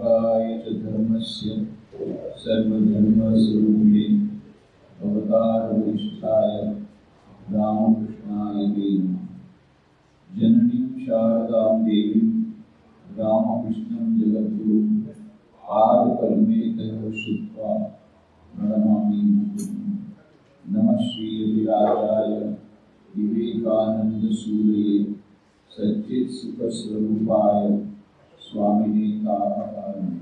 स्थापकाय च धर्मस्य सर्वधर्मस्वरूपिणे अवतारवरिष्ठाय रामकृष्णाय ते नमः। जननीं शारदां देवीं रामकृष्णं जगद्गुरुं पादकर्मेतयोः श्रुत्वा प्रणमामि मुकुन्दं। नमः श्रीयतिराजाय विवेकानन्दसूरये सच्चित्सुखस्वरूपाय स्वामिने तापहारिणे।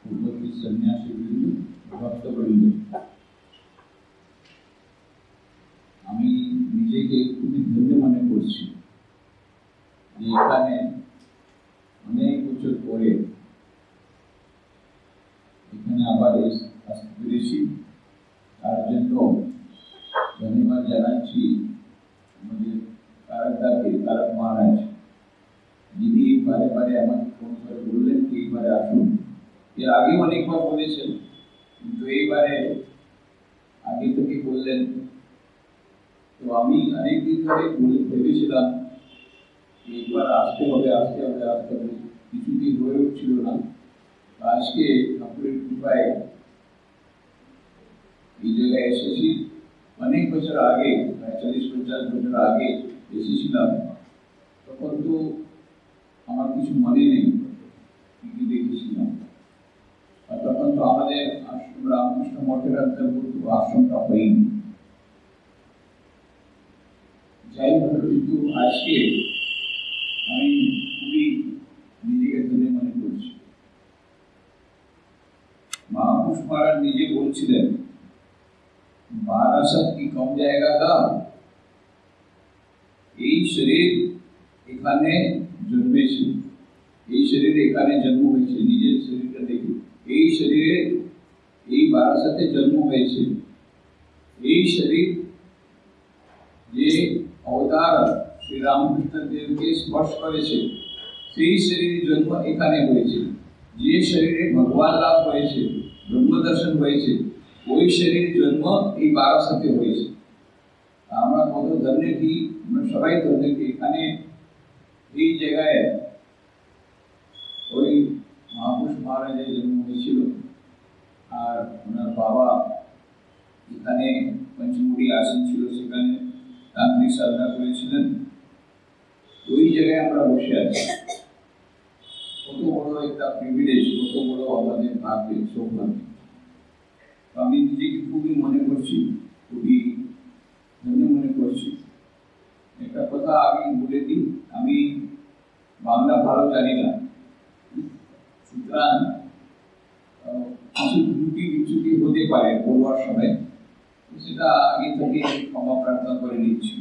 उपस्थित सन्यासीबृंद, ভক্তবৃন্দ, আমি নিজেকে খুবই ধন্য মনে করছি যে এখানে অনেক বছর পরে এখানে আবার আসতে পেরেছি। তার জন্য ধন্যবাদ জানাচ্ছি আমাদের তারকদাকে, তারক মহারাজ, যিনি বারে বারে আমাকে ফোন করে বললেন কি এইবারে আসুন। এর আগে অনেকবার বলেছেন, কিন্তু এইবারে আগে থেকে বললেন। তো আমি অনেকদিন ধরে ভেবেছিলাম একবার আসতে হবে, কিছুদিন হয়ে উঠছিল না। আজকে ঠাকুরের কৃপায় এই জায়গায় এসেছি। অনেক বছর আগে, প্রায় 40-50 বছর আগে এসেছিলাম, তখন তো আমার কিছু মনে নেই কি দেখেছিলাম। আর তখন তো আমাদের আশ্রম রামকৃষ্ণ মঠের অন্তর্ভুক্ত আশ্রমটা হয়নি। যাই হোক, কিন্তু আজকে আমি খুবই নিজেকে ধন্য মনে করছি। महापुरुष महाराज নিজে বলছিলেন, বারাসত কি কম জায়গা কা, এই শরীর এখানে জন্মেছে, এই শরীরে এখানে জন্ম হয়েছে। নিজের শরীরটা দেখি, এই শরীরে এই বারাসতে জন্ম হয়েছে। এই শরীর যে অবতার শ্রী রামকৃষ্ণ দেবকে স্পর্শ করেছে, সেই শরীরের জন্ম এখানে হয়েছে। যে শরীরে ভগবান লাভ হয়েছে, ব্রহ্ম দর্শন হয়েছে, ওই শরীরের জন্ম এই বারাসতে হয়েছে। আমরা কত ধন্য কি, আমরা সবাই ধন্য কি এখানে এই জায়গায় ওই মহাপুরুষ মহারাজের জন্ম হয়েছিল। আর ওনার বাবা এখানে পঞ্চমুড়ি আসন ছিল, সেখানে তান্ত্রিক সাধনা করেছিলেন। ওই জায়গায় আমরা বসে আছি। কত বড় একটা প্রিভিলেজ, কত বড় আমাদের ভাগ্যের সৌভাগ্য। আমি নিজেকে খুবই মনে করছি, খুবই ধন্য মনে করছি। একটা কথা আমি বলে দিই, আমি বাংলা ভালো জানি না, সুতরাং কিছু ত্রুটি বিচ্যুতি হতে পারে বলবার সময়, সেটা আগে থেকে ক্ষমা প্রার্থনা করে নিচ্ছি।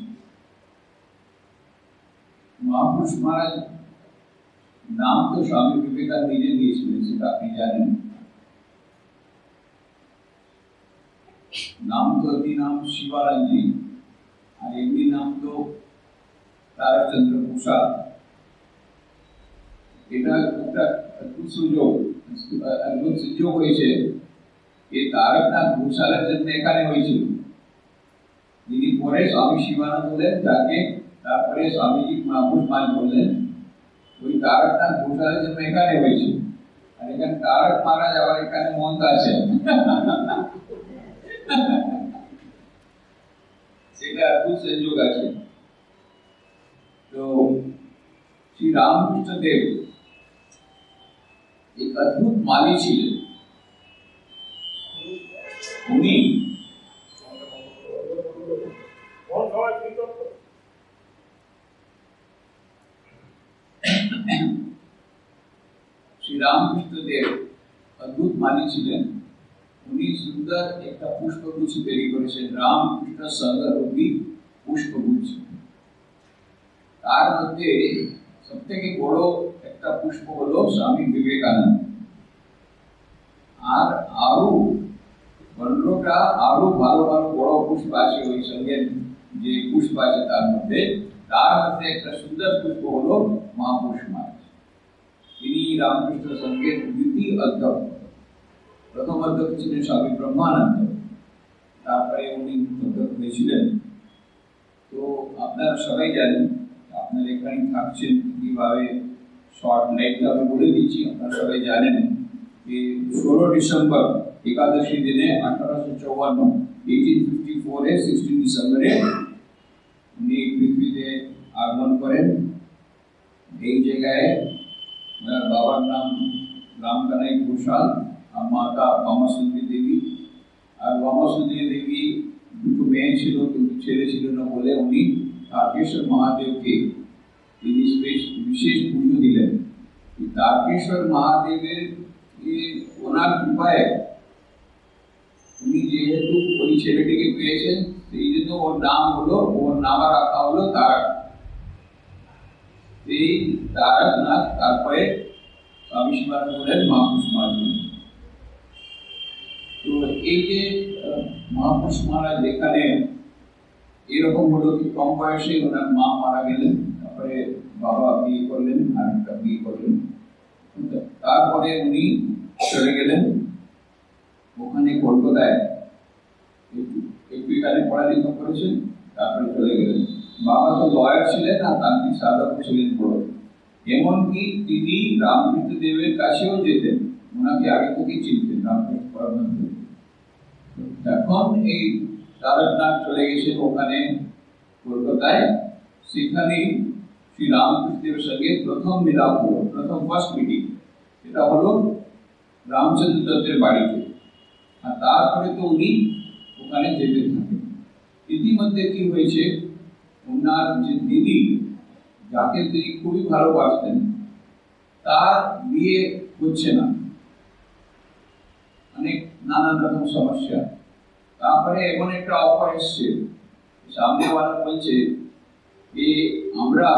মহাপুরুষ মহারাজ নাম তো স্বামী বিবেকানন্দ নিজে দিয়েছিলেন, সেটা আপনি জানেন। নাম তো অতি নাম শিবানন্দজি, আর এমনি নাম তো তারকচন্দ্র প্রসাদ। এটা একটা অদ্ভুত সুযোগ হয়েছে। এই তারকনাথ ঘোষালের জন্য এখানে হয়েছিল, যিনি পরে স্বামী শিবানন্দ হলেন, যাকে তারপরে স্বামীজি মহাপুরুষ মহারাজ বললেন। ওই তারকনাথ ঘোষালের জন্য এখানে হয়েছিল। আর এখানে তারক মহারাজ আবার এখানে মন্দ আছে, সেটা অদ্ভুত সংযোগ আছে। তো শ্রী রামকৃষ্ণ দেব এক অদ্ভুত মালি ছিলেন। উনি শ্রী রামকৃষ্ণ দেব অদ্ভুত মালি ছিলেন। উনি সুন্দর একটা পুষ্পগুচ্ছ তৈরি করেছেন, রামকৃষ্ণ সংঘরূপী পুষ্পগুচ্ছ। তার মধ্যে সব থেকে বড় একটা পুষ্প হলো স্বামী বিবেকানন্দ। আর আরো 15টা আরো ভালো ভালো বড় পুষ্প আছে ওই সঙ্গে, যে পুষ্প আছে তার মধ্যে একটা সুন্দর পুষ্প হলো মহাপুরুষ মহারাজ। তিনি রামকৃষ্ণ সংঘের দ্বিতীয় অধ্যক্ষ। প্রথম অধ্যক্ষ ছিলেন স্বামী ব্রহ্মানন্দ, তারপরে উনি অধ্যক্ষ হয়েছিলেন। তো আপনারা সবাই জানেন, আপনার এখানে থাকছেন কিভাবে শর্ট লাইফটা আমি বলে দিচ্ছি, আপনারা সবাই জানেন যে 16 ডিসেম্বর একাদশী দিনে 1854 1854 16 ডিসেম্বরে উনি পৃথিবীতে আগমন করেন। এই জায়গায় ওনার বাবার নাম রামকানাই ঘোষাল আর মাতা বামাসুন্দরী দেবী। আর বামাসুন্দরী দেবী দুটো মেয়ে ছিল কিন্তু ছেলে ছিল না বলে উনি তারকেশ্বর মহাদেবকে তিনি বিশেষ পুজো দিলেন। তারকেশ্বর মহাদেবের ওনার কৃপায় উনি যেহেতু ওই ছেলেটিকে পেয়েছেন সেই জন্য ওর নাম রাখা হলো তারক। এই তারকনাথ তারপরে স্বামী শিবানন্দ বলেন মহাপুরুষ মহারাজ। তো এই যে মহাপুরুষ মহারাজ এখানে এরকম হলো কি কম বয়সে ওনার মা মারা গেলেন, তারপরে বাবা বিয়ে করলেন আর একটা বিয়ে করলেন, তারপরে উনি চলে গেলেন ওখানে কলকাতায় একটু এখানে পড়ালেখা করেছেন, তারপরে চলে গেলেন। বাবা তো লয়ার ছিলেন আর তান্ত্রিক সাধক ছিলেন বড়, এমনকি তিনি রামকৃষ্ণ দেবের কাছেও যেতেন, ওনাকে আগে থেকেই চিনতেন রামকৃষ্ণ পরমহংস। এখন এই তারকনাথ চলে গেছেন ওখানে কলকাতায়, সেখানেই শ্রী রামকৃষ্ণ দেবের সঙ্গে প্রথম মিলাপ হলো, প্রথম ফার্স্ট মিটিং। এটা হলো রামচন্দ্র দত্তের বাড়িতে। আর তারপরে তো উনি ওখানে যেতে থাকেন। ইতিমধ্যে কি হয়েছে, ওনার যে দিদি যাকে তিনি খুবই ভালোবাসতেন তার বিয়ে হচ্ছে না, অনেক নানান রকম সমস্যা। তারপরে এমন একটা অফার এসছে, সামনেওয়ালা বলছে যে আমরা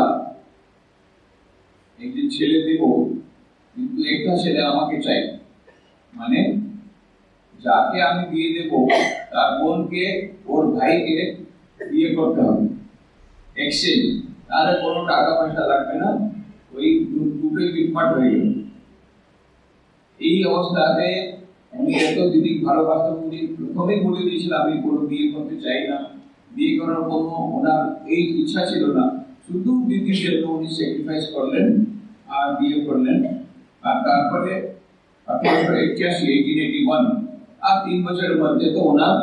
একটি ছেলে দেব কিন্তু একটা ছেলে আমাকে চাই, মানে যাকে আমি বিয়ে দেব তার বোনকে ওর ভাইকে বিয়ে করতে হবে এক্সচেঞ্জ, তাহলে কোনো টাকা পয়সা লাগবে না, ওই দুটোই মিটমাট হয়ে গেল। এই অবস্থাতে উনি এত দিদি ভালোবাসতেন, উনি প্রথমেই বলে দিয়েছিল আমি কোনো বিয়ে করতে চাই না, বিয়ে করার কোনো ওনার এই ইচ্ছা ছিল না, শুধু দিদির জন্য উনি স্যাক্রিফাইস করলেন আর বিয়ে করলেন। আর তারপরে 1881 আর 3 বছরের মধ্যে তো ওনার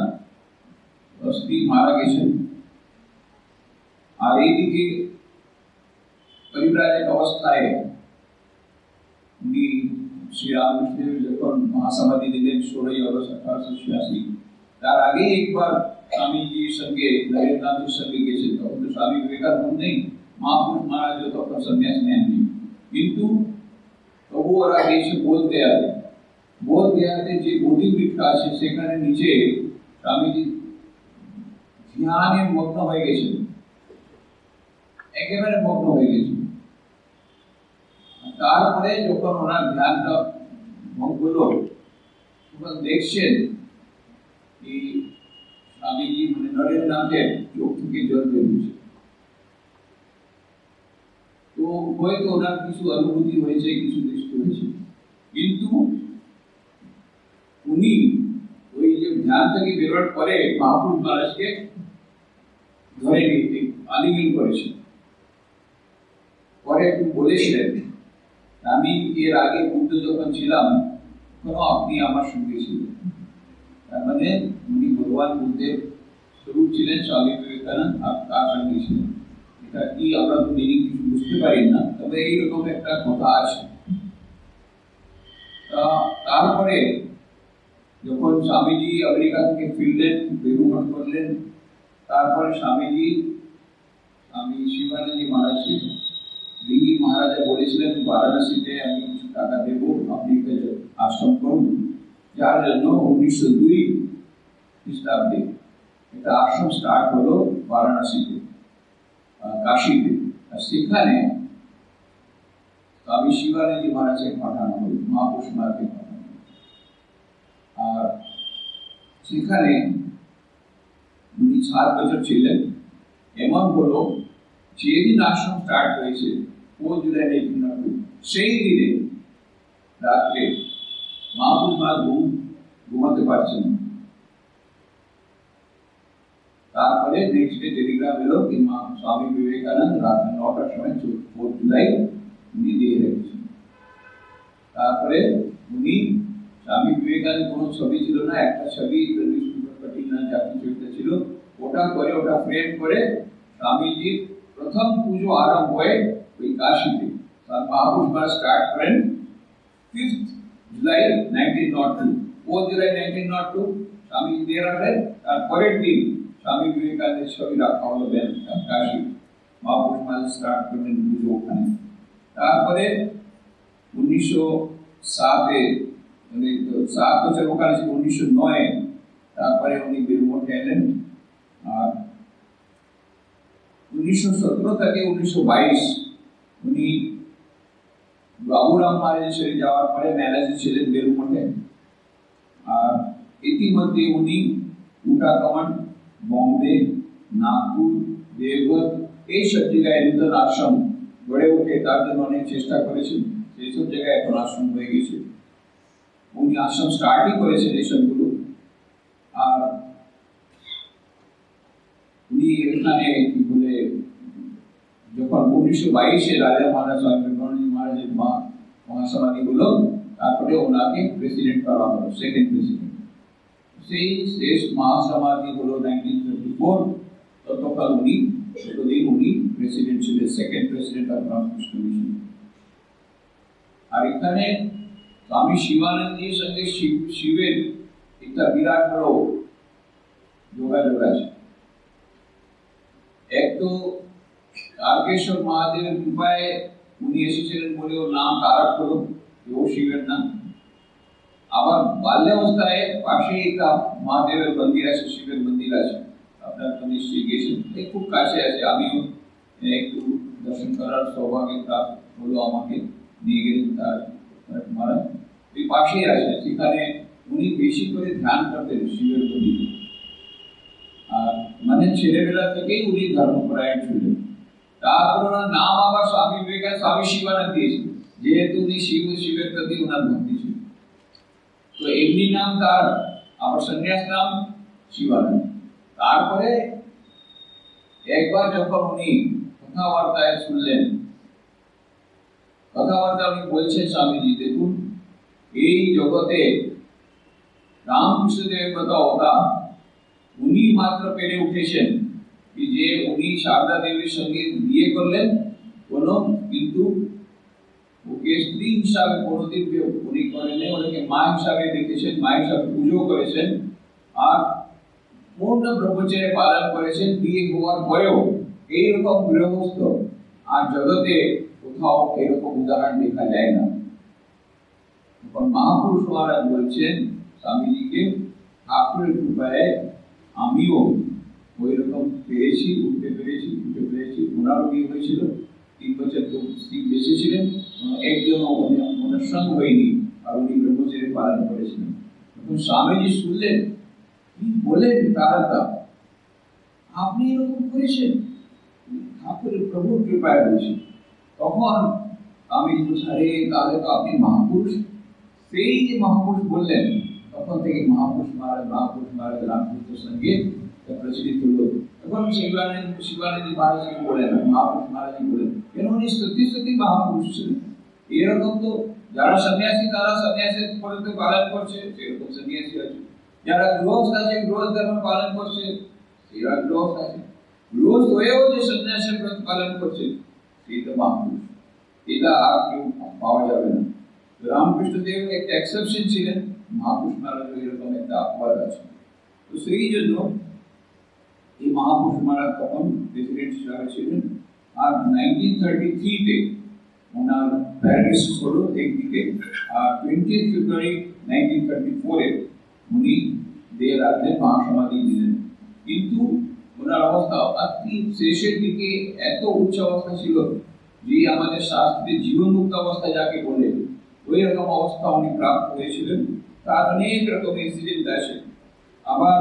স্ত্রী মারা গেছেন। আর এইদিকে পরিব্রাজক অবস্থায় উনি শ্রীরামকৃষ্ণের যখন মহাসমাধি দিলেন 16 আগস্ট 1886, তার আগে একবার স্বামীজির সঙ্গে নরেন্দ্রনাথের সঙ্গে গেছেন, তখন তো স্বামী বিবেকানন্দ নেই, মহাপুরুষ মহারাজ তখন সন্ন্যাস নেননি, কিন্তু তবু ওরা গেছে বোধগয়াতে যে বোধিবৃক্ষ আছে সেখানে নিচে স্বামীজি ধ্যানে মগ্ন হয়ে গেছেন, একেবারে মগ্ন হয়ে গেছেন। তারপরে যখন ওনার ধ্যানটা ভঙ্গ হলো তখন দেখছেন কি স্বামীজি মানে নরেন্দ্রনাথের চোখ থেকে জল বেরিয়েছে। তো হয়তো ওনার কিছু অনুভূতি হয়েছে, কিছু দৃষ্টি হয়েছে, কিন্তু উনি ওই যে ধ্যান থেকে বেরোর পরে মহাপুরুষ মহারাজকে ধরে নিতে আলিঙ্গন করেছেন। পরে একটু বলেছিলেন আমি এর আগে বুদ্ধ যখন ছিলাম তখন আপনি আমার সঙ্গে ছিলেন, তার মানে উনি ভগবান বুদ্ধের স্বরূপ ছিলেন, স্বামী বিবেকানন্দ আর তার সঙ্গে ছিলেন। এটা কি আমরা তো মিনিং কিছু বুঝতে পারি না, তবে এইরকম একটা কথা আছে। তারপরে যখন স্বামীজি আমেরিকা থেকে ফিরলেন, বেরুমঠ করলেন, তারপরে স্বামী শিবানন্দজি মহারাজকে দিল্লি মহারাজা বলেছিলেন বারাণসীতে আমি কিছু টাকা দেব, আপনি আশ্রম করুন, যার জন্য 1902 খ্রিস্টাব্দে একটা আশ্রম স্টার্ট হলো বারাণসীতে, কাশীতে। আর সেখানে স্বামী শিবানন্দজি মহারাজকে পাঠানো হলো, মহাপুরুষ মহারাজকে পাঠানো হলো। আর সেখানে উনি 7 বছর ছিলেন। এমন হলো যেদিন আশ্রম স্টার্ট হয়েছে 4 জুলাই 1902, সেই দিনে রাত্রে মহাপুরুষ মহারাজ ঘুমাতে পারছেন। তারপরে নেক্সট ডে টেলিগ্রাম এলো কি স্বামী বিবেকানন্দ রাত 9টার সময় চোখ জুলাই উনি দিয়ে রেখেছেন। তারপরে উনি স্বামী বিবেকানন্দের কোনো ছবি ছিল না, একটা ছবি পাটিল না যা কিছু একটা ছিল, ওটা করে ওটা ফ্রেম করে স্বামীজির প্রথম পুজো আরম্ভ হয় ওই কাশীতে। মহাপুরুষ মহারাজ স্টার্ট করেন 5th জুলাই 1902, 4th জুলাই 1902 স্বামীজি দিয়ে রাখেন। তারপরের দিন স্বামী বিবেকানন্দের ছবি রাখা হলো কাশী। মহাপুরুষ মহারাজ স্টার্ট করলেন পুজো ওখানে। তারপরে 1907-এ মানে 7 বছর ওখানে ছিল, 1909-এ তারপরে উনি বেলমঠে এলেন। আর 1917 থেকে 1922 উনি বাবুরাম মহারাজের সাথে যাওয়ার পরে ম্যানেজার ছিলেন বেলমঠে। আর ইতিমধ্যে উনি উটাকামন, বম্বে, নাগপুর, দেওঘর এইসব জায়গায় নতুন আশ্রম গড়ে ওঠে, তার জন্য অনেক চেষ্টা করেছেন। এইসব জায়গায় এখন আশ্রম হয়ে গেছে। উনি আশ্রম স্টার্টই করেছেন এইসবগুলো। আর উনি এখানে কি বলে যখন 1922-এ রাজা মহারাজ মহারাজের মহাসমাধি হলো, তারপরে ওনাকে প্রেসিডেন্ট করা হলো, সেকেন্ড প্রেসিডেন্ট। সেই শেষ মহাসমাধি হলো 1934। ততকাল উনি প্রেসিডেন্ট ছিলেন, second president of Ramakrishna Mission. আর এখানে স্বামী শিবানন্দজির সঙ্গে শিবের একটা বিরাট বড় যোগাযোগ আছে। এক তো তারকেশ্বর মহাদেবের কৃপায় উনি এসেছিলেন বলে ওর নাম তারক হলো, ও শিবের নাম। আবার বাল্যাবস্থায় পাশে একটা মহাদেবের মন্দির আছে, শিবের মন্দির আছে, আপনার তো নিশ্চয়ই গেছেন, খুব কাছে আছে। আমিও একটু দর্শন করার সৌভাগ্য হলো, আমাকে নিয়ে গেলেন তার মহারাজ। ওই পাশেই আছে, সেখানে উনি বেশি করে ধ্যান করতেন শিবের প্রতি। আর মানে ছেলেবেলা থেকেই উনি ধর্মপরায়ণ ছিলেন। তারপর ওনার নাম আবার স্বামী বিবেকানন্দ স্বামী শিবানন্দ দিয়েছিল, যেহেতু উনি শিবের প্রতি ওনার ভক্তি ছিল। তো এমনি নাম তার, আবার সন্ন্যাস নাম শিবানন্দ। তারপরে একবার যখন উনি কথাবার্তায় শুনলেন, কথাবার্তা উনি বলছেন স্বামীজি, দেখুন এই জগতে রামকৃষ্ণদেবের কথা ওটা উনি মাত্র পেরে উঠেছেন যে উনি সারদা দেবীর সঙ্গে বিয়ে করলেন, কোনো কিন্তু ওকে স্ত্রী হিসাবে কোনোদিন উনি করেন, ওনাকে মা হিসাবে দেখেছেন, মা হিসাবে পুজো করেছেন, আর পূর্ণ ব্রহ্মচর্য পালন করেছেন। বিয়ে হওয়ার পরেও এইরকম গৃহস্থ আর জগতে কোথাও এরকম উদাহরণ দেখা যায় না। তখন মহাপুরুষ মহারাজ বলছেন স্বামীজিকে, ঠাকুরের কৃপায় আমিও ওই রকম পেরেছি, উঠতে পেরেছি। ওনারও বিয়ে হয়েছিল, 3 বছর তো স্ত্রী বেঁচে ছিলেন, একজন ওনার সঙ্গ হয়নি, আর উনি ব্রহ্মচর্য পালন করেছিলেন। তখন স্বামীজি শুনলেন, কি বলেন তারা, আপনি এরকম করেছেন, ঠাকুরের প্রভুর কৃপায় হয়েছে। তখন আমি বুঝারে, তাহলে তো আপনি মহাপুরুষ। সেই যে মহাপুরুষ বললেন, তখন থেকে মহাপুরুষ মহারাজ রামকৃষ্ণের সঙ্গে প্রচলিত হল। এখন শিবানন্দ মহারাজকে বলেন, মহাপুরুষ মহারাজকে বলেন, কেন উনি সত্যি মহাপুরুষ ছিলেন। এরকম তো যারা সন্ন্যাসী তারা সন্ন্যাসের পদ্ধতি পালন করছে, সেরকম সন্ন্যাসী আছে। যারা গৃহস্থ আছে, গৃহস্থ ধর্ম পালন করছে, সেরা গৃহস্থ আছে। গৃহস্থ হয়েও যে সন্ন্যাসের ব্রত পালন করছে, সেই তো মহাপুরুষ। এটা আর কেউ পাওয়া যাবে না। রামকৃষ্ণদেব একটা এক্সেপশন ছিলেন, মহাপুরুষ মহারাজ এরকম একটা অপবাদ আছে। তো সেই জন্য এই মহাপুরুষ মহারাজ তখন প্রেসিডেন্ট হিসাবে ছিলেন। আর 1933-তে ওনার প্যারিস হলো একদিকে, আর 20 ফেব্রুয়ারি 1934-এ উনি দিয়ে রাখলেন, মহাসমাধি দিলেন। কিন্তু ওনার অবস্থা অতি শেষের দিকে এত উচ্চ অবস্থা ছিল যে আমাদের শাস্ত্রে জীবনমুক্ত অবস্থা যাকে বলে, ওই রকম অবস্থা উনি প্রাপ্ত হয়েছিলেন। তার অনেক রকম ইনসিডেন্ট আছে। আবার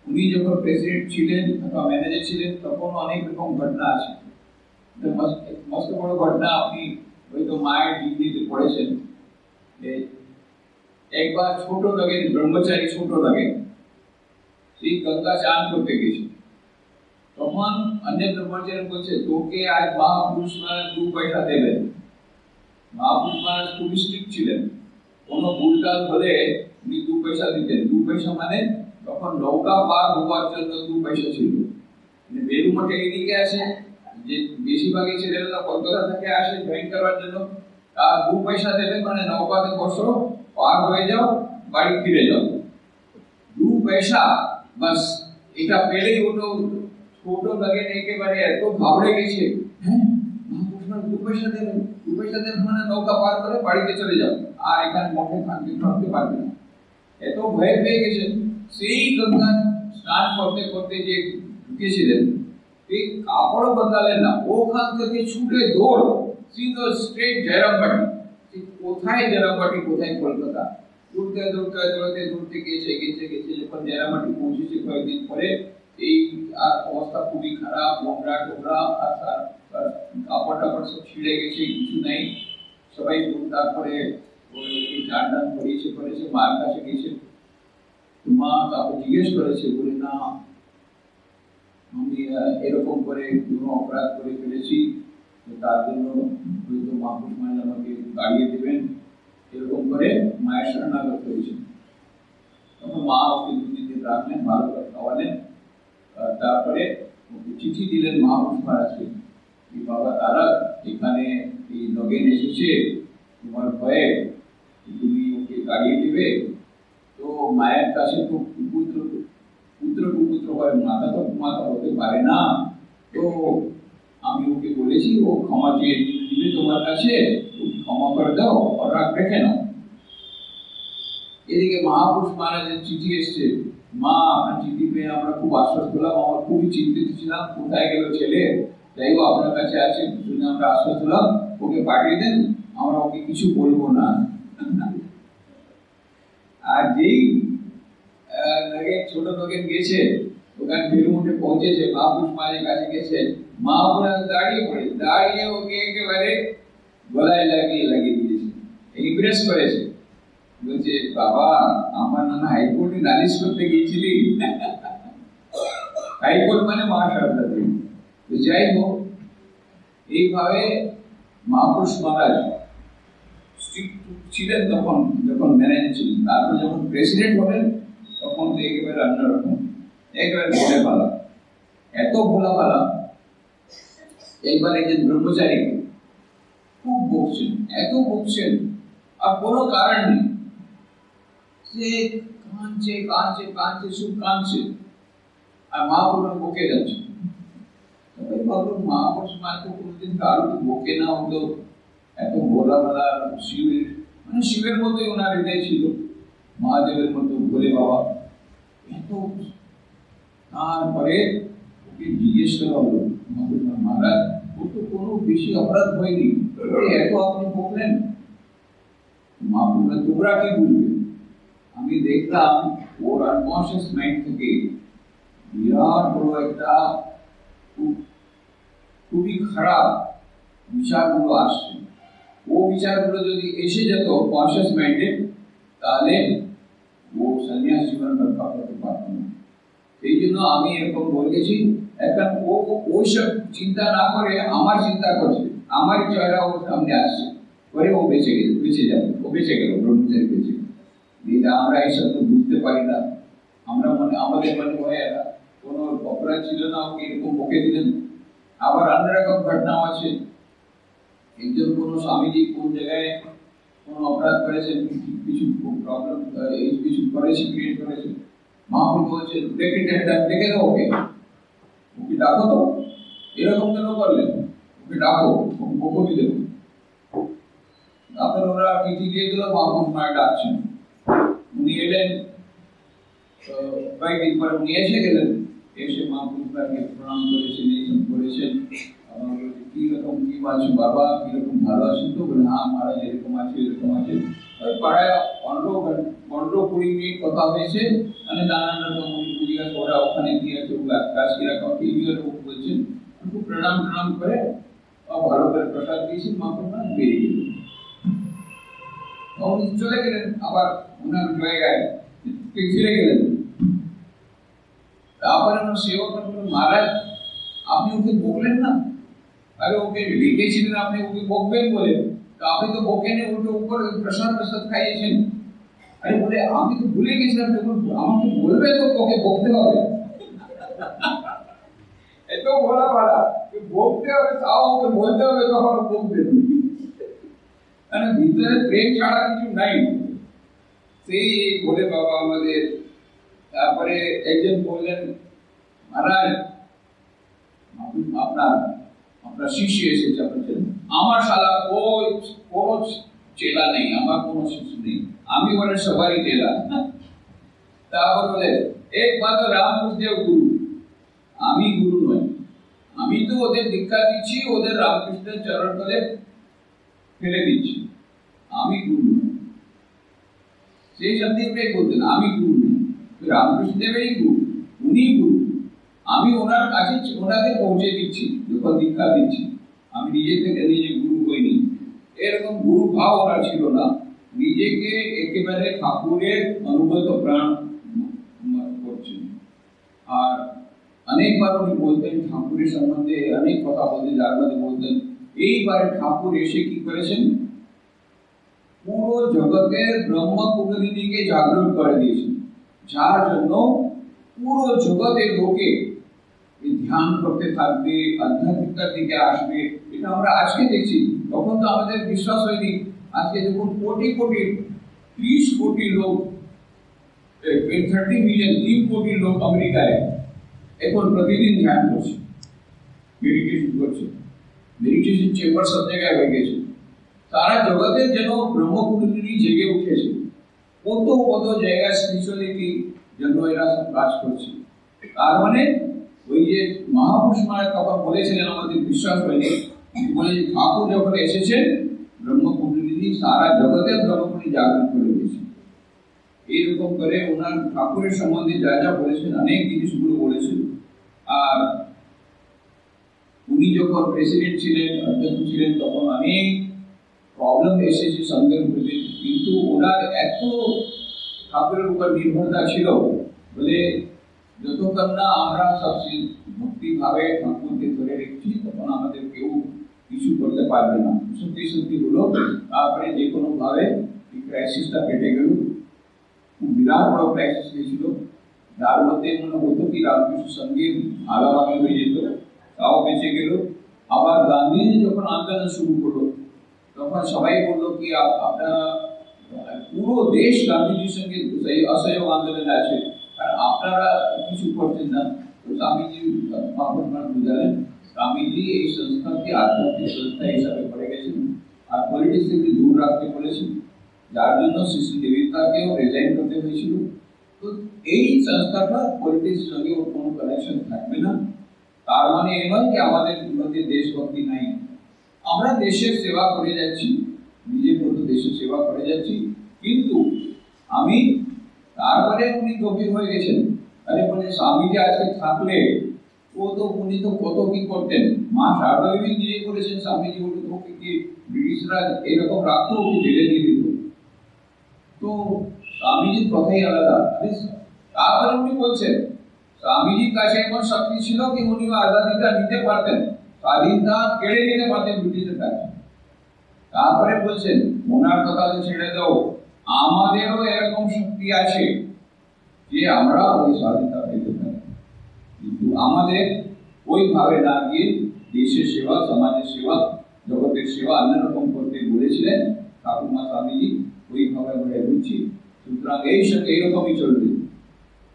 উনি যখন প্রেসিডেন্ট ছিলেন অথবা ম্যানেজার ছিলেন, তখন অনেক রকম ঘটনা আছে। মস্ত বড় ঘটনা আপনি হয়তো মায়ের ডিগ্রিতে পড়েছেন। একবার ছোট লগেন ব্রহ্মচারী, ছোট লগেন সেই গঙ্গা চান করতে গেছে। তখন অন্য ব্রহ্মচারী বলছে তোকে আজ মহাপুরুষ মহারাজ 2 পয়সা দেবেন। মহাপুরুষ মহারাজ খুব স্ট্রিক্ট ছিলেন, কোনো ভুলটাল হলে উনি 2 পয়সা দিতেন। 2 পয়সা মানে তখন নৌকা পার হওয়ার জন্য 2 পয়সা ছিল। বেলু মঠে এদিকে আসে, যে বেশিরভাগই ছেলেরা কলকাতা থেকে আসে জয়েন করার জন্য, আর 2 পয়সা দেবে মানে নৌকাতে বসো, পার হয়ে যাও, বাড়ি ফিরে যাও। 2 পয়সা বাস, এটা পেলেই ওটা ছোট লাগে একেবারে এত ঘাবড়ে গেছে। হ্যাঁ, মহাপুরুষ 2 পয়সা দেবেন, 2 পয়সা দেবেন মানে নৌকা পার করে বাড়িতে চলে যাও, আর এখানে মঠে থাকতে পারবে না। এত ভয় পেয়ে গেছে। সেই গঙ্গা স্নান করতে করতে যে ঢুকেছিলেন, ঠিক কাপড় বদলালেন না, ওখান থেকে ছুটে দৌড় সিধা স্ট্রেট জয়রামবাটি। কোথায় জয়রামবাটি, কোথায় কলকাতা, দৌড়তে দৌড়তে দৌড়তে দৌড়তে গেছে যখন জয়রামবাটি পৌঁছেছে কয়েকদিন পরে, এই অবস্থা খুবই খারাপ, নোংরা টোংরা, আর কাপড় টাপড় সব ছিঁড়ে গেছে, কিছু নেই। সবাই তারপরে চান টান করেছে মার কাছে গেছে। মা তারপর জিজ্ঞেস করেছে, বলে না আমি এরকম করে কোনো অপরাধ করে ফেলেছি, তার জন্য হয়তো মহাপুরুষ মহারাজ আমাকে দাঁড়িয়ে দেবেন, এরকম করে মায়ের শরণাগত হয়েছে। তখন মা ওকে 2 দিন রাখলেন, ভালো করে খাওয়ালেন, তারপরে ওকে চিঠি দিলেন মহাপুরুষ মহারাজকে, বাবা তারা এখানে এই নগেন এসেছে, তোমার ভয়ে তুমি ওকে দাঁড়িয়ে দেবে। তো মায়ের কাছে তো পুত্র কুপুত্র হয়, মাতা তো মাতা হতে পারে না। তো আমি ওকে বলেছি ও ক্ষমা চেয়ে দিবে তোমার কাছে, ক্ষমা করে দাও, আর রাগ রেখে নাও। এদিকে মহাপুরুষ মহারাজের চিঠি এসছে, মা আপনার চিঠি পেয়ে আমরা খুব আশ্বস্ত হলাম, আমরা খুবই চিন্তিত ছিলাম কোথায় গেল ছেলে, যাই হোক আপনার কাছে আছে শুনে আমরা আশ্বস্ত হলাম, ওকে পাঠিয়ে দেন, আমরা ওকে কিছু বলবো না। আর যেই ছোট নগেন গেছে, ওখানে বেলুমঠে পৌঁছেছে, মহাপুরুষ মহারাজের কাছে গেছে, মহাপুরুষ দাঁড়িয়ে ওকে একেবারে গলায় লাগিয়ে দিয়েছে, ইমপ্রেস করেছে। বলছে বাবা আমার নানা হাইকোর্টে নালিশ করতে গিয়েছিলি, হাইকোর্ট মানে মহাশারদা দেবী। যাই হোক, এইভাবে মহাপুরুষ মহারাজ ছিলেন তখন, যখন ম্যানেজার ছিলেন। তারপর যখন প্রেসিডেন্ট হলেন তখন একেবারে অন্যরকম, একেবারে ভোলে ভালা, এত ভোলা ভালা। একবার একজন ব্রহ্মচারী খুব বকছেন, এত বকছেন, আর কোনো কারণ নেই, সে কাঁদছে, শুধু কাঁদছে, আর মহাপুরুষ বকে যাচ্ছে। ভাবলাম মহাপুরুষ মাকে কোনোদিন কারো বকে না হতো, এত ভোলা ভালা, শিবের মতোই ওনার হৃদয় ছিল, মহাদেবের মতো ভোলে বাবা। এত তারপরে ওকে জিজ্ঞেস করা হলো, মহারাজ ও তো কোনো বেশি অপরাধ হয়নি, এত আপনি বকলেন? মহাপুরুষ তোমরা কি বুঝবে? আমি দেখলাম ওর আনকনশিয়াস মাইন্ড থেকে বিরাট বড় একটা খুবই খারাপ বিচারগুলো আসছে। ও বিচারগুলো যদি এসে যেত কনশিয়াস মাইন্ডে, তাহলে ও সন্ন্যাস জীবন রক্ষা করতে পারত না। সেই জন্য আমি এরকম বলেছি, এখন ও ওইসব চিন্তা না করে আমার চিন্তা করছে, আমার চেহারা ওর সামনে আসছে, পরে ও বেঁচে যাবে, ও বেঁচে গেল, ব্রহ্মচারী বেঁচে গেল। এটা আমরা এইসব তো বুঝতে পারি না, আমরা আমাদের মনে হয় কোনো অপরাধ ছিল না, ওকে এরকম বকে দিলেন। আবার অন্যরকম ঘটনাও আছে, একজন কোনো স্বামীজি কোন জায়গায় কোনো অপরাধ করেছেন, কিছু প্রবলেম কিছু করেছে, ক্রিয়েট করেছে, মহাপুরুষ বলছে ডেকে দাও, ওকে ডাকো, তো এরকম কেন করলেন, ওকে ডাকো, ওকে বকুনি দেব। তারপরে ওরা চিঠি দিয়ে দিল, মহাপুরুষ মায়ের ডাকছেন, উনি এলেন, কয়েকদিন পরে উনি এসে গেলেন, এসে মহাপুরুষ মাকে প্রণাম করেছেন, এইসব করেছেন। কি রকম কি আছো বাবা, কিরকম ভালো আছেন? তো বলে হ্যাঁ মহারাজ এরকম আছে, এরকম আছে। প্রায় 15-20 মিনিট কথা হয়েছে, মানে নানান রকম জিজ্ঞাসা, ওরা ওখানে গিয়ে কাজ কিরকম বলছেন, খুব প্রণাম করে ভালো করে প্রসাদ দিয়েছি, মহাপুরুষ বেরিয়ে গেলেন। উনি চলে গেলেন আবার ওনার জায়গায়, ফিরে গেলেন। তারপরে আমার সেবক মহারাজ আপনি ওকে বকলেন না? আরে ওকে লিখেছিলেন আপনি ওকে বকবেন বলে, তো আপনি তো বকেন, উল্টো উপর প্রসাদ প্রসাদ খাইয়েছেন। আরে বলে আমি তো ভুলে গেছিলাম, যখন আমাকে বলবে তো ওকে বকতে হবে। এত বলা বলা বকতে হবে, তাও ওকে বলতে হবে, তখন বকবে। মানে ভিতরে প্রেম ছাড়া কিছু নাই। সেই বলে বাবা আমাদের। তারপরে একজন বললেন, মহারাজ আপনার আপনার শিষ্য এসেছে আপনার জন্য। আমার শালা কোনো চেলা নেই, আমার কোনো শিষ্য নেই, আমি বলে সবারই চেলা। তারপর বলে একমাত্র রামকৃষ্ণদেব গুরু, আমি গুরু নই, আমি তো ওদের দীক্ষা দিচ্ছি, ওদের রামকৃষ্ণের চরণ তলে ফেলে দিচ্ছি, আমি গুরু নই। সেই শব্দটাই বলতেন, আমি গুরু নই, রামকৃষ্ণদেবেরই গুরু, উনি গুরু, আমি ওনার কাছে ওনাকে পৌঁছে দিচ্ছি যখন দীক্ষা দিচ্ছি, আমি নিজে থেকে নিজে গুরু হইনি। এরকম গুরু ভাব ওরা ছিল না, নিজেকে একেবারে ঠাকুরের অনুগত প্রাণ করছেন। আর অনেকবার উনি বলতেন ঠাকুরের সম্বন্ধে, অনেক কথা বলতেন, যার মধ্যে বলতেন এইবারে ঠাকুর এসে কি করেছেন, পুরো জগতের ব্রহ্ম কুণ্ডলিনীকে জাগ্রত করে দিয়েছেন, যার জন্য পুরো জগতের লোকে ধ্যান করতে থাকবে, আধ্যাত্মিকতার দিকে আসবে। এটা আমরা আজকে দেখছি, তখন তো আমাদের বিশ্বাস হয়নি। আজকে দেখুন কোটি কোটি 30 কোটি লোক, 30 মিলিয়ন, 3 কোটি লোক আমেরিকায় এখন প্রতিদিন ধ্যান করছে, মেডিটেশন করছে, মেডিটেশন চেম্বার সব জায়গায় হয়ে গেছে। সারা জগতের যেন ব্রহ্মকুণ্ডলিনী জেগে উঠেছে, কত কত জায়গায় স্পিরিচুয়ালিটি জন্য এরা সব কাজ করছে। তার মানে ওই যে মহাপুরুষ মহারাজ তখন বলেছিলেন, আমাদের বিশ্বাস হয়নি, বলে ঠাকুর যখন এসেছেন ব্রহ্মকুণ্ডলিনী সারা জগতের ব্রহ্মকুণ্ডলী জাগ্রত করে দিয়েছে। এইরকম করে ওনার ঠাকুরের সম্বন্ধে যা যা বলেছেন, অনেক জিনিসগুলো বলেছেন। আর উনি যখন প্রেসিডেন্ট ছিলেন, অধ্যক্ষ ছিলেন, তখন অনেক প্রবলেম এসেছে সঙ্গের প্রতি, কিন্তু ওনার এত ঠাকুরের উপর নির্ভরতা ছিল বলে যতক্ষণ না আমরা সবচেয়ে ভক্তি ভাবে ঠাকুরকে ধরে রেখেছি, তখন আমাদের কেউ কিছু করতে পারবে না। সত্যি সত্যি হলো। তারপরে যে কোনো ভাবে এই ক্রাইসিসটা কেটে গেল, খুব বিরাট বড় ক্রাইসিস হয়েছিল, যার মধ্যে মনে হতো কি রামকৃষ্ণ সঙ্গে ভাগাভাগি হয়ে যেত, তাও বেঁচে গেল। আবার গান্ধীজি যখন আন্দোলন শুরু করলো, তখন সবাই বললো কি আপনারা পুরো দেশ গান্ধীজির সঙ্গে অসহযোগ আন্দোলনে আছে, আর আপনারা কিছু করছেন না। তো স্বামীজি বুঝালেন, স্বামীজি এই সংস্থাকে আধ্যাত্মিক সংস্থা হিসাবে করে গেছেন, আর পলিটিক্স থেকে দূর রাখতে বলেছেন, যার জন্য শ্রী দেবিতাকেও রিজাইন করতে হয়েছিল। তো এই সংস্থাটা পলিটিক্সের সঙ্গে ওর কোনো কানেকশন থাকবে না। তার মানে এই নয় যে আমাদের মধ্যে দেশভক্তি নাই, আমরা দেশের সেবা করে যাচ্ছি, নিজের মতো দেশের সেবা করে যাচ্ছি। কিন্তু আমি তারপরে উনি গভীর হয়ে গেছেন, আরে বলে স্বামীজি আজকে থাকলে উনি তো কত কি করতেন। মা শারদা দেবী নিজে করেছেন, স্বামীজি বলে ওকে কি ব্রিটিশরা এরকম রাখতো, ওকে জেলে দিয়ে দিত। তো স্বামীজির কথাই আলাদা। তারপরে উনি বলছেন স্বামীজির কাছে এমন শক্তি ছিল কি উনি আজাদিটা নিতে পারতেন, স্বাধীনতা কেড়ে নিতে পারতেন ব্রিটিশের কাছে। তারপরে বলছেন ওনার কথা তো ছেড়ে দাও, আমাদেরও এরকম শক্তি আছে যে আমরা ওই স্বাধীনতা পেতে পারি, কিন্তু আমাদের ওইভাবে না গিয়ে দেশের সেবা, সমাজের সেবা, জগতের সেবা অন্যরকম করতে বলেছিলেন ঠাকুরমা স্বামীজি। ওইভাবে আমরা এগোচ্ছি, সুতরাং এই সঙ্গে এইরকমই চলবে।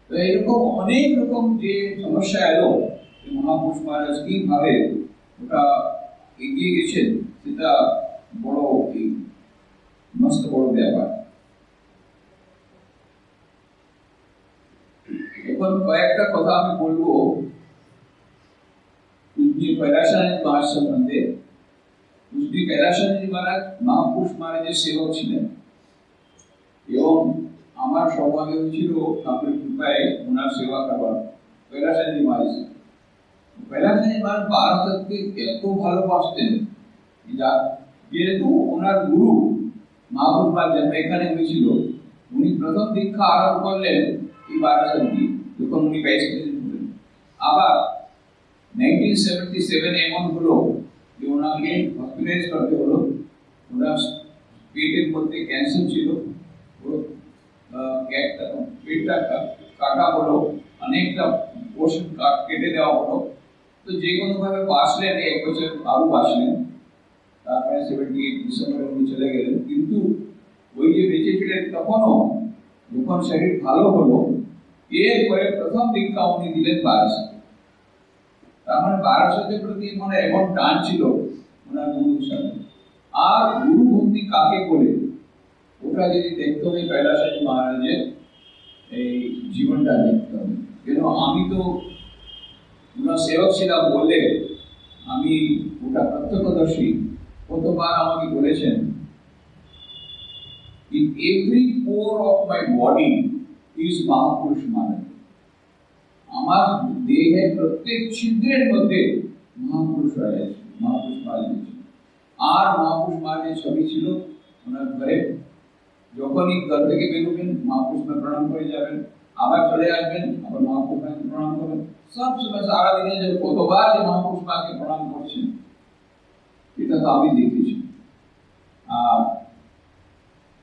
তো এইরকম অনেক রকম যে সমস্যা এলো, মহাপুরুষ মহারাজ কিভাবে ওটা এগিয়ে গেছেন, সেটা বড় মস্ত বড় ব্যাপার। এখন কয়েকটা কথা আমি বলবো কৈলাসানন্দ মহারাজ সম্বন্ধে। কৈলাসানন্দ মহারাজ মহাপুরুষ মহারাজের সেবক ছিলেন, এবং আমার সৌভাগ্য হয়েছিল ঠাকুরের কৃপায় ওনার সেবা করবার। কৈলাসানন্দ মহারাজ বারাসাতকে এত ভালোবাসতেন, যেহেতু ওনার গুরু মহাপুরুষ মহারাজ জন্ম এখানে হয়েছিল, উনি প্রথম দীক্ষা আরম্ভ করলেন এই বারাসাত দিয়ে, যখন উনি 22 হলেন। আবার 1977 এমন হলো যে ওনাকে হসপিটালাইজ করতে হলো। ওনার পেটের মধ্যে ক্যান্সার ছিল, পেটটা কাটা হলো, অনেকটা পোর্শন কেটে দেওয়া হলো। তো যে কোনো ভাবে বাঁচলেন, 1 বছর আরো বাঁচলেন। তারপরে 78 ডিসেম্বরে উনি চলে গেলেন। কিন্তু ওই যে বেঁচে ছিলেন তখনও, যখন শরীর ভালো হলো, এরপরে প্রথম দীক্ষা উনি দিলেন বারাসাতে। তার মানে বারাসাতের প্রতি মানে এমন টান ছিল ওনার গুরুর সাথে। আর গুরু ভক্তি কাকে বলে ওটা যদি দেখতে হবে, কৈলাসজি মহারাজের এই জীবনটা দেখতে হবে। কেন আমি তো ওনার সেবক ছিলাম বলে আমি ওটা প্রত্যক্ষদর্শী। কতবার আমাকে বলেছেন, in every pore of my body is Mahapurush Maharaj. আমার দেহের প্রত্যেক ছিদ্রের মধ্যে মহাপুরুষ রয়েছে, মহাপুরুষ মহারাজ। আর মহাপুরুষ মহারাজের ছবি ছিল ওনার ঘরে। যখনই ঘর থেকে বেরোবেন মহাপুরুষকে প্রণাম করে যাবেন, আবার চলে আসবেন, আবার মহাপুরুষকে প্রণাম করবেন। সব সময় সারাদিনে যে কতবার যে মহাপুরুষ মাকে প্রণাম করছেন, এটা তো আমি দেখেছি। আর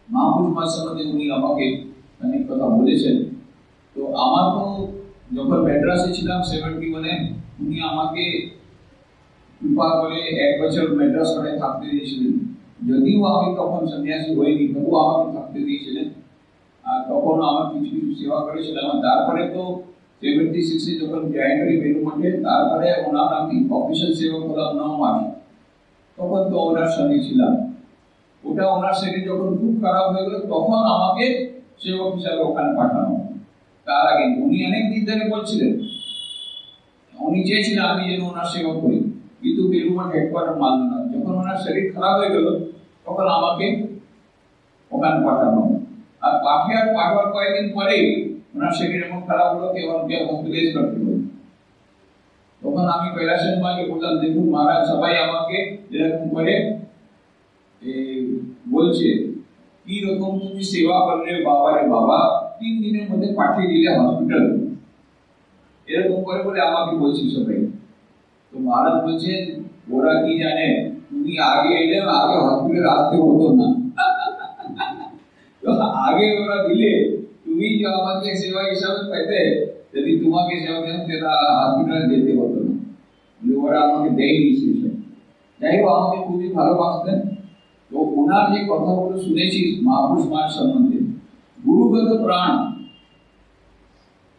মহাপুরুষ মার সম্বন্ধে উনি আমাকে অনেক কথা বলেছেন। তো আমার তো যখন ম্যাড্রাসে ছিলাম 71-এ, উনি আমাকে কৃপা করে 1 বছর ম্যাড্রাস করে থাকতে দিয়েছিলেন। যদিও আমি তখন সন্ন্যাসী হইনি, তবুও আমাকে থাকতে দিয়েছিলেন। আর তখন আমার কিছু কিছু সেবা করেছিলাম। তারপরে তো 76-এ যখন জয়েন করি বেলুমঠে, তারপরে ওনার আমি অফিসিয়াল সেবক হলাম 9 মাস। তখন তো ওনার সঙ্গে ছিলাম। ওটা ওনার শরীর যখন খুব খারাপ হয়ে গেল, তখন আমাকে সেবক হিসাবে ওখানে পাঠানো। তার আগে উনি অনেক দিন ধরে বলছিলেন, উনি চেয়েছিলেন আমি যেন ওনার সেবা করি, কিন্তু বেলুমঠ হেডকোয়ার্টার মানল না। যখন ওনার শরীর খারাপ হয়ে গেল, তখন আমাকে ওখানে পাঠানো। আর পাঠাবার কয়েকদিন পরেই ওনার শরীর এমন খারাপ হলো কি ওনাকে হসপিটালাইজ করতে হলো। তখন আমি কৈলাসের মাকে বললাম, দেখুন মহারাজ, সবাই আমাকে এরকম করে বলছে, কি রকম তুমি সেবা করলে বাবা রে বাবা, 3 দিনের মধ্যে পাঠিয়ে দিলে হসপিটাল, এরকম করে বলে আমাকে বলছি সবাই। তো মহারাজ বলছেন, ওরা কি জানে, তুমি আগে এলে আগে হসপিটালে আসতে হতো না। তো আগে ওরা দিলে তুমি যে আমাকে সেবা হিসাবে পেতে, যদি তোমাকে সেবা দেন সেটা হসপিটালে যেতে হতো না। ওরা আমাকে দেয়নি সেসব। যাই হোক, আমাকে খুবই ভালোবাসতেন। তো ওনার যে কথাগুলো শুনেছি মহাপুরুষ মার সম্বন্ধে, গুরুগত প্রাণ,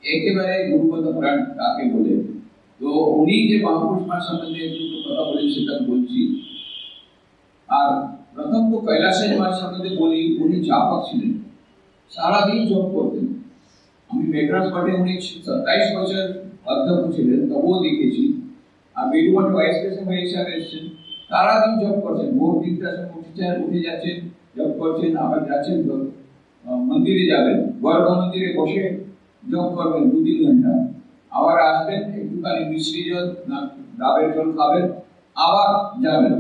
একেবারে গুরুগত প্রাণ কাকে বলে। তো উনি যে মহাপুরুষ মার সম্বন্ধে একটু কথা বলেন সেটা বলছি। আর প্রথম তো কৈলাসের মার সম্বন্ধে বলি, উনি জাপক ছিলেন, সারাদিন জপ করতেন। আমি মেড্রাস মঠে উনি 27 বছর অধ্যক্ষ ছিলেন, তবুও দেখেছি। আর বেলুমঠ ভাইস প্রেসিডেন্ট হিসাবে এসেছেন, সারাদিন জপ করছেন। ভোর 3টার সময় উঠে যাচ্ছেন, জপ করছেন, আবার যাচ্ছেন মন্দিরে যাবেন, গর্ভ মন্দিরে বসে জপ করবেন 2-3 ঘন্টা, আবার আসবেন, একটুখানি মিশ্রি জল ডাবের জল খাবেন, আবার যাবেন,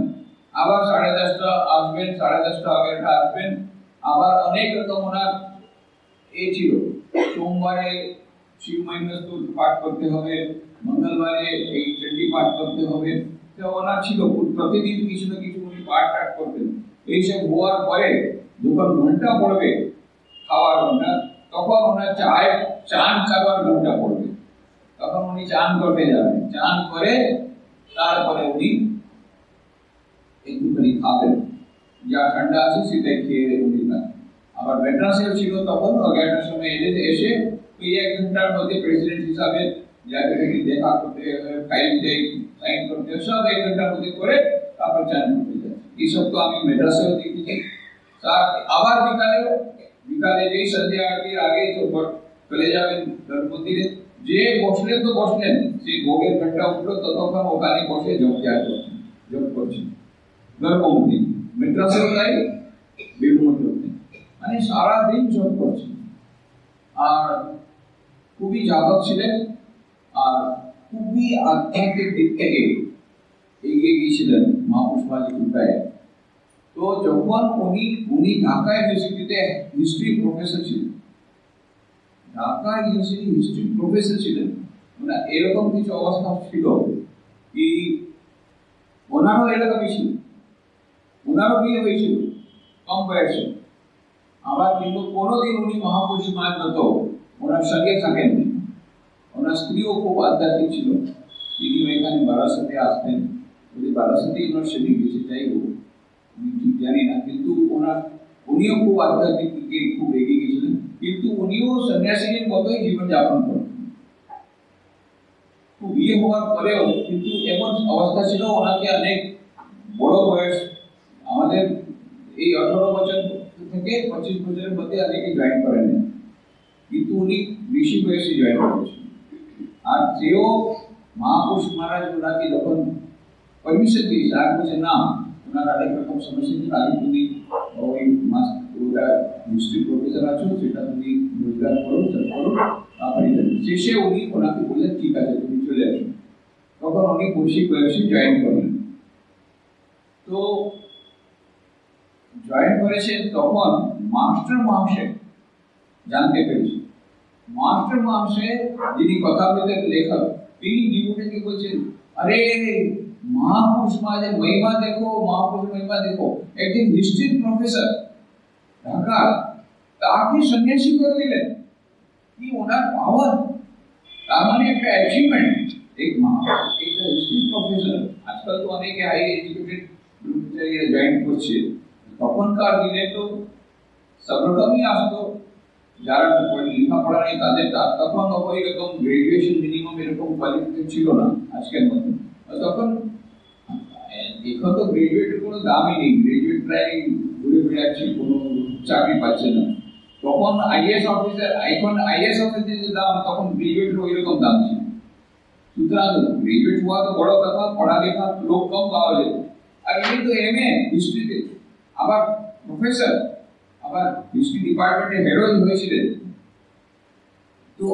আবার 10:30 আসবেন, 10:30 11টা আসবেন। আবার অনেক রকম ওনার ছিল, সোমবারে শিব মহিমা স্তোত্র পাঠ করতে হবে, মঙ্গলবারে এই চণ্ডী পাঠ করতে হবে। তো ওনার ছিল প্রতিদিন কিছু না কিছু উনি পাঠ করতেন। এইসব হওয়ার পরে যখন ঘন্টা পড়বে খাওয়ার ঘন্টা, তখন ওনার চান খাওয়ার ঘন্টা পড়বে, তখন উনি চান করতে যাবেন। চান করে তারপরে উনি একটুখানি খাবেন, যা ঠান্ডা আছে সেটাই খেয়ে উনি না। আবার মেড্রাসেও ছিল তখন, 11টার সময় এসে ওই 1 ঘন্টার মধ্যে প্রেসিডেন্ট হিসাবে যাদেরকে দেখা করতে, ফাইল সাইন করতে, সব 1 ঘন্টার মধ্যে করে তারপর চান করতে যায়। এইসব তো আমি মেড্রাসেও দেখেছি। আবার বিকালে যেই সন্ধ্যা আরতির আগে চলে যাবেন মন্দিরে, যে বসলেন তো বসলেন, সেই ভোগের ঘন্টা উঠলো, ততক্ষণ ওখানে বসে জপ করছেন গর্ভমন্ত্রী। মেড্রাসেও তাই, বেলুমঠেও তাই, মানে সারাদিন জপ করছেন। আর খুবই জাগক ছিলেন, আর খুবই আধ্যাত্মিক দিক থেকে এগিয়ে গিয়েছিলেন মহাপুরুষ মাঝি কৃপায়। তো যখন উনি ঢাকা ইউনিভার্সিটিতে হিস্ট্রি প্রফেসর ছিলেন, ঢাকা ইউনিভার্সিটি হিস্ট্রি প্রফেসর ছিলেন, মানে এরকম কিছু অবস্থা ছিল কি ওনারও এরকম ছিল, ওনারও বিয়ে হয়েছিল কম বয়সে। আবার কিন্তু কোনোদিন উনি মহাপুরুষ মায়ের মতো ওনার সঙ্গে থাকেননি। ওনার স্ত্রীও খুব আধ্যাত্মিক ছিল। তিনি এখানে বারাসাতে আসতেন, যদি বারাসাতে ওনার সেদিন গেছে, যাই হোক আমি ঠিক জানি না, কিন্তু উনিও খুব আধ্যাত্মিক দিকে খুব এগিয়ে গেছিলেন, কিন্তু উনিও সন্ন্যাসীর মতোই জীবনযাপন করতেন। বিয়ে হওয়ার পরেও কিন্তু এমন অবস্থা ছিল, ওনাকে অনেক বড় বয়স, আমাদের এই 18 বছর থেকে 25 বছরের মধ্যে অনেকে জয়েন করেন, কিন্তু উনি বেশি বয়সে জয়েন করেছেন। আর যেও মহাপুরুষ মহারাজ ওনাকে যখন পারমিশন দিয়েছে, আর বলছে না, ওনার অনেক রকম সমস্যা ছিল, আগে তুমি ওই ওটা হিস্ট্রি প্রফেসর আছো, সেটা তুমি রোজগার করো, তারপরে শেষে উনি ওনাকে বললেন ঠিক আছে তুমি চলে আসো। তখন উনি বেশি বয়সে জয়েন করলেন। তো জয়েন করেছেন, তখন মাস্টার মহাশয় জানতে পেরেছে। মাস্টার মহাশয় যিনি কথা বলতে লেখক, তিনি জীবনকে বলছেন, আরে মহাপুরুষ মাঝে মহিমা দেখো, মহাপুরুষ মহিমা দেখো। একদিন হিস্ট্রির প্রফেসর ঢাকা তাকে সন্ন্যাসী করে দিলেন। কি ওনার পাওয়ার, তার মানে একটা অ্যাচিভমেন্ট। এক হিস্ট্রি প্রফেসর, আজকাল তো অনেকে হাই এডুকেটেড জয়েন করছে, তখনকার দিনে তো সব রকমই আসতো, যারা লেখাপড়া নেই তাদের, তখন ওই রকম গ্রাজুয়েশন মিনিমাম এরকম কোয়ালিফিকেশন ছিল না আজকের মতো। তখন এখন তো গ্রাজুয়েটের কোনো দামই নেই, গ্রাজুয়েট প্রায় ঘুরে বেড়াচ্ছে, কোনো চাকরি পাচ্ছে না। তখন আইএস অফিসার, এখন আইএস অফিসের যে দাম, তখন গ্রাজুয়েটের ওই রকম দাম ছিল। সুতরাং গ্রাজুয়েট হওয়া তো বড় কথা, পড়ালেখা লোক কম পাওয়া যেত। আর ইনি তো এমএ হিস্ট্রিতে, আবার প্রফেসর, আবার হিস্ট্রি ডিপার্টমেন্টের হেড হয়েছিলেন। তো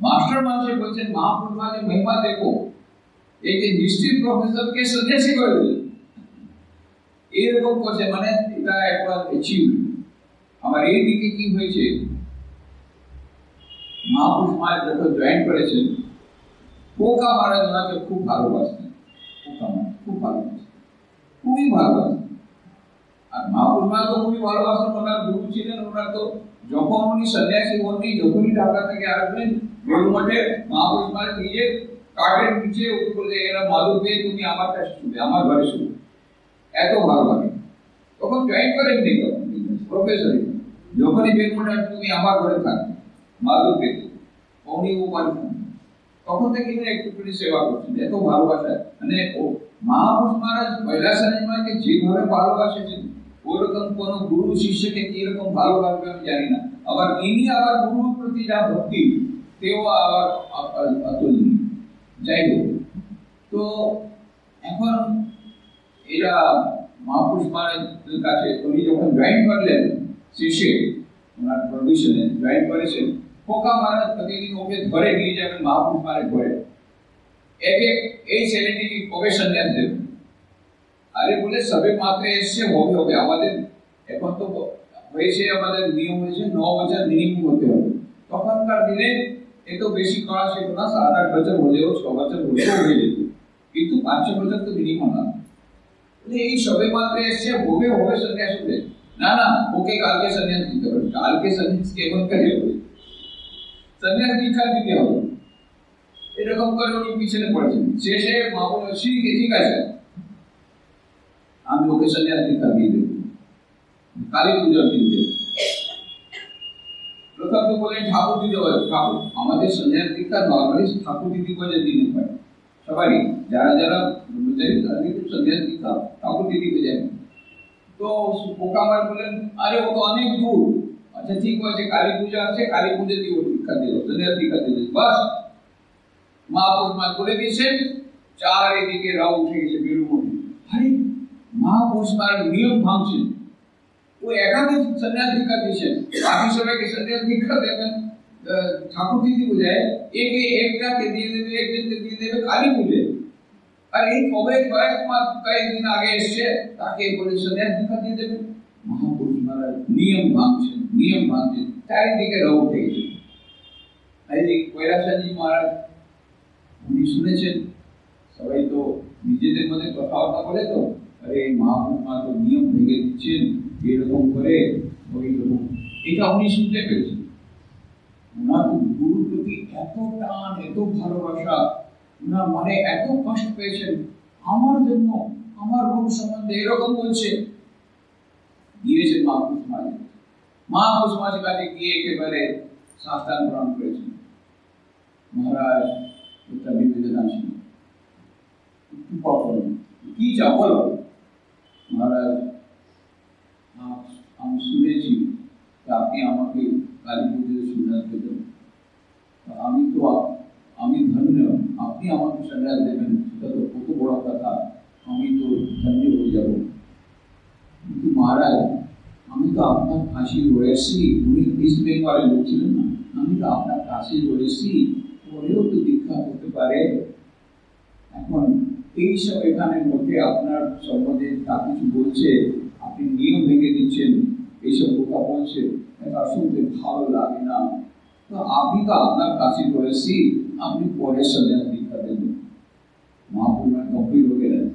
মাস্টার মহাশয় বলছেন মহাপুরুষ মানে মহিমা দেখো, এই যে হিস্ট্রি প্রফেসরকে সন্ন্যাসী করে দিলেন, এইরকম করছে, মানে এটা একটা অ্যাচিভমেন্ট। আমার এই দিকে কি হয়েছে, মহাপুরুষ মায়ের যখন জয়েন করেছেন, পোকা মহারাজ ওনাকে খুব ভালোবাসতেন, পোকা মহারাজ খুব ভালোবাসতেন, খুবই ভালোবাসতেন। আর মহাপুরুষ মা তো খুবই ভালোবাসতেন, ওনার গুরু ছিলেন। ওনার তো যখন উনি সন্ন্যাসী হননি, যখনই ঢাকা থেকে আসবেন বেলুমঠে, মহাপুরুষ মা নিজে কাঠের নিচে বলে, এরা মাদুর পেয়ে তুমি আমার কাছে শুবে, আমার ঘরে শুবে, এত ভালো লাগে। তখন জয়েন করেননি, প্রফেসর যখনই বেলুমঠে তুমি আমার ঘরে থাকবে, মাদুর পেয়ে উনি উপায়, তখন থেকে একটু করে সেবা করছেন, এত ভালোবাসা। মানে ও মহাপুরুষ মহারাজ কৈলাসানীমাকে যেভাবে ভালোবাসেছেন, ওরকম কোন গুরু শিষ্যকে কিরকম ভালোবাসবে আমি জানি না। আবার ইনি আবার গুরুর প্রতি যা ভক্তি, তেও আবার অতুলনীয়। যাই হোক, তো এখন এরা মহাপুরুষ মহারাজের কাছে উনি যখন জয়েন করলেন, শেষে ওনার পারমিশনে জয়েন করেছেন, পোকা মহারাজ প্রতিদিন ওকে ধরে নিয়ে যাবেন মহাপুরুষ মহারাজ ঘরে, এই ছেলেটিকে কবে সন্ন্যাস দেবেন। আরে বলে সবে মাত্র এসছে, হবে আমাদের এখন তো হয়েছে, আমাদের নিয়ম হয়েছে 9 বছর মিনিমাম হতে হবে। তখনকার দিনে এত বেশি করা ছিল না, 7-8 বছর হলেও 6 বছর হলেও হয়ে যেত, কিন্তু 5-6 বছর তো মিনিমাম না। এই সবে মাত্র এসছে, হবে সন্ন্যাস হবে না, ওকে কালকে সন্ন্যাস দিতে হবে, কালকে সন্ন্যাস কেমন করে হবে, সন্ন্যাস দীক্ষা দিতে হবে। এরকম করে উনি পিছনে পড়েছেন। শেষে মা বলল ঠিক আছে, আমি ওকে সন্ন্যাস দীক্ষা দিয়ে দেব, কালী পূজার দিন দেব। প্রথম তো বলেন ঠাকুর দিদি, ঠাকুর আমাদের সন্ন্যাস দীক্ষা নর্মালি ঠাকুর দিদি বলে দিনে হয় সবারই, যারা যারা ব্রহ্মচারী তাদের সন্ন্যাস দীক্ষা ঠাকুর দিদি কে যায়। তো পোকা আমার বলেন, আরে ও তো অনেক দূর। আচ্ছা ঠিক আছে, কালী পূজা আছে, কালী পূজা দিয়ে দীক্ষা দিল, সন্ন্যাস দীক্ষা দিল। বাস মহাপুরুষ মা করে দিয়েছেন, চারিদিকে রাও উঠে গেছে বেলুমঠে। আরে মহাপুরুষ মার নিয়ম ভাঙছেন, ও একাকে সন্ন্যাস দীক্ষা দিয়েছেন, বাকি সবাইকে সন্ন্যাস দীক্ষা দেবেন ঠাকুর দিদি বোঝায়, একে একটাকে দিয়ে দেবে, একজনকে দিয়ে দেবে কালী পুজো। আর এই কয়েকদিন আগে এসছে, তাকে বলে সন্ন্যাস দীক্ষা দিয়ে দেবে। মহাপুরুষ মহারাজ নিয়ম ভাঙছেন, চারিদিকে রাও উঠে গেছে। এই কৈলাসানী মহারাজ উনি শুনেছেন, সবাই তো নিজেদের মধ্যে কথাবার্তা বলে তো, আরে মহাপুরুষ তো নিয়ম ভেঙে দিচ্ছেন এরকম করে, ওই রকম। এটা উনি শুনতে পেরেছেন। ওনার গুরুর প্রতি এত টান, এত ভালোবাসা, ওনার মনে এত কষ্ট পেয়েছেন, আমার জন্য আমার গুরু সম্বন্ধে এরকম বলছে। গিয়েছেন মহাপুরুষ মাঝে, মহাপুরুষ মাঝে কাছে গিয়ে একেবারে সাষ্টাঙ্গ প্রণাম করেছেন। মহারাজ একটা নিবেদন আছে, কি চাও বলো। মহারাজ আমি শুনেছি আপনি আমাকে কালী পুজোর সন্ন্যাস দেবেন, আমি ধন্য, আপনি আমাকে সন্ন্যাস দেবেন, সেটা তো কত বড় কথা, আমি তো ধন্য হয়ে যাব। কিন্তু মহারাজ আমি তো আপনার কাশি রয়েছি, উনি ইস্ট বেঙ্গলের লোক ছিলেন না, আমি তো আপনার কাশি রয়েছি, পরেও তো দীক্ষা হতে পারে। এখন এইসব এখানে মধ্যে আপনার সম্বন্ধে তা কিছু বলছে, আপনি নিয়ম ভেঙে দিচ্ছেন, এইসব কথা বলছে, এটা শুনতে ভালো লাগে না। তো আপনি তো আপনার কাছে রয়েছি, আপনি পরে সন্ন্যাস দীক্ষা দেবেন। মহাপুরুষ গম্ভীর হয়ে গেলেন।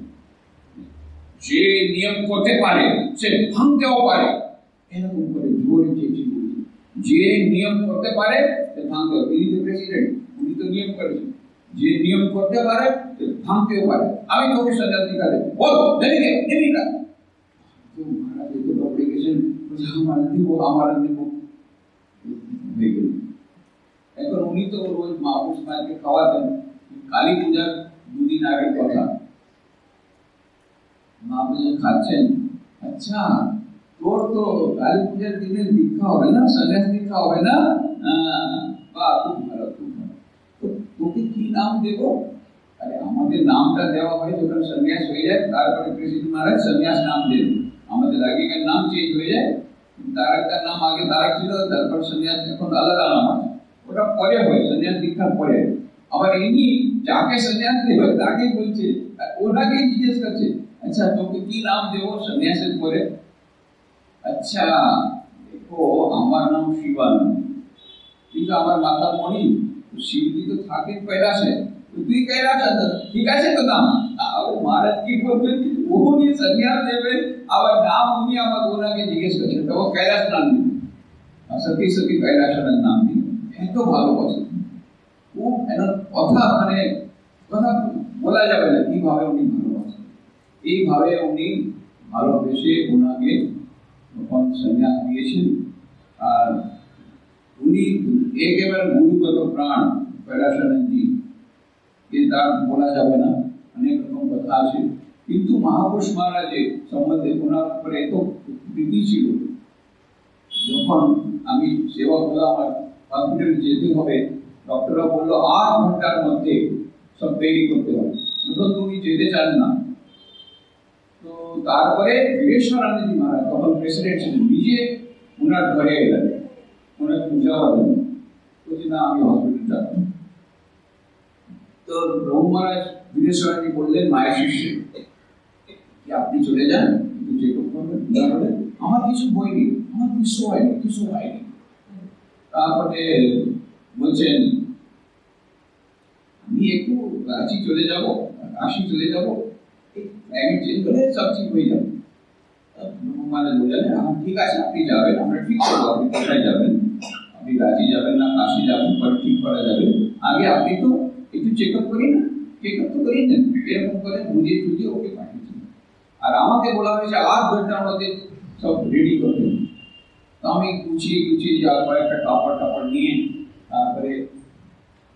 যে নিয়ম করতে পারে সে ভাঙতেও পারে, এরকম করে জোরে চেঁচিয়ে বলি, যে নিয়ম করতে পারে সে ভাঙতেও। তিনি তো প্রেসিডেন্ট, উনি তো নিয়ম করেছেন, যে নিয়ম করতে পারে সে ভাঙতেও পারে। আমি তোকে সন্ন্যাস দীক্ষা দেবো, বল নেবি না। তো মহারাজ তো দৌড়ে গেছেন, আমার দিব আমার দিব হয়ে গেল। এখন উনি তো রোজ মহাপুরুষ মাকে খাওয়াতেন। কালী পূজার দুদিন আগের কথা, মহাপুরুষ খাচ্ছেন, আচ্ছা তোর তো কালী পূজার দিনে দীক্ষা হবে না, সন্ন্যাস দীক্ষা হবে না, বা খুব ভালো খুব ভালো, তো তোকে কি নাম দেবো? আরে আমাদের নামটা দেওয়া হয় যখন সন্ন্যাস হয়ে যায়, তারপরে প্রেসিডেন্ট মহারাজ সন্ন্যাস নাম দেন, আমাদের আগেকার নাম চেঞ্জ হয়ে যায়, তার একটা নাম আগে তারা ছিল, তারপর সন্ন্যাস এখন আলাদা নাম আছে, ওটা পরে হয়, সন্ন্যাস দীক্ষার পরে। আবার ইনি যাকে সন্ন্যাস দেবে তাকে বলছে, ওনাকে জিজ্ঞেস করছে, আচ্ছা তোকে কি নাম দেবো সন্ন্যাসের পরে? আচ্ছা দেখো আমার নাম শিবানন্দ, কিন্তু আমার মাথা মনি, শিবজি তো থাকেন কৈলাসে, তুই কৈলাস আছে, ঠিক আছে তো নাম। মহারাজ কি বলবেন, উনি সন্ন্যাস দেবেন, আবার নাম উনি আমার ওনাকে জিজ্ঞেস করছেন, তো কৈলাস নাম দিন, সতী সতী কৈলাসের নাম দিন। এত ভালোবাসেন, খুব কথা মানে কথা বলা যাবে না কিভাবে উনি ভালোবাসেন। এইভাবে উনি ভালোবেসে ওনাকে তখন সন্ন্যাস দিয়েছেন। আর উনি একেবারে গুরুগত প্রাণ কৈলাসানন্দজি, এ তার বলা যাবে না, অনেক রকম কথা আছে। কিন্তু মহাপুরুষ মহারাজের সম্বন্ধে ওনার উপরে এত প্রীতি ছিল, যখন আমি সেবা করলাম, আমার হসপিটালে যেতে হবে, ডক্টররা বললো 8 ঘন্টার মধ্যে সব তৈরি করতে হবে, তখন তুমি যেতে চান না। তো তারপরে বীরেশ্বরানন্দজি মহারাজ তখন প্রেসিডেন্ট ছিলেন, নিজে ওনার ঘরে এলেন, ওনাকে বুঝাবার জন্য, বলছি না আমি হসপিটাল যাব। তো প্রভু মহারাজ বীরেশ্বরানন্দজি বললেন মায়ের শিষ্যে, আপনি চলে যান, কিন্তু চেক আপ করবেন, আমার কিছু বইনি, আমার কিছু হয়নি, কিছু হয়নি। তারপরে বলছেন আমি একটু রাঁচি চলে যাব, কাশি চলে যাব, ক্লাইমেট চেঞ্জ হলে সব ঠিক হয়ে যাবে। মানে বললেন ঠিক আছে আপনি যাবেন, আমরা ঠিক করবো, আপনি কোথায় যাবেন, আপনি রাঁচি যাবেন না কাশি যাবেন, পরে ঠিক করা যাবে, আগে আপনি তো একটু চেক আপ করি না, চেক আপ তো করিয়ে নেন। এরকম করে বুঝিয়ে টুঝিয়ে ওকে পাঠিয়েছেন। আর আমাকে বলা হয়েছে 8 ঘন্টার মধ্যে সব রেডি করতে। তো আমি গুছিয়ে যাওয়ার পর একটা কাপড় নিয়ে তারপরে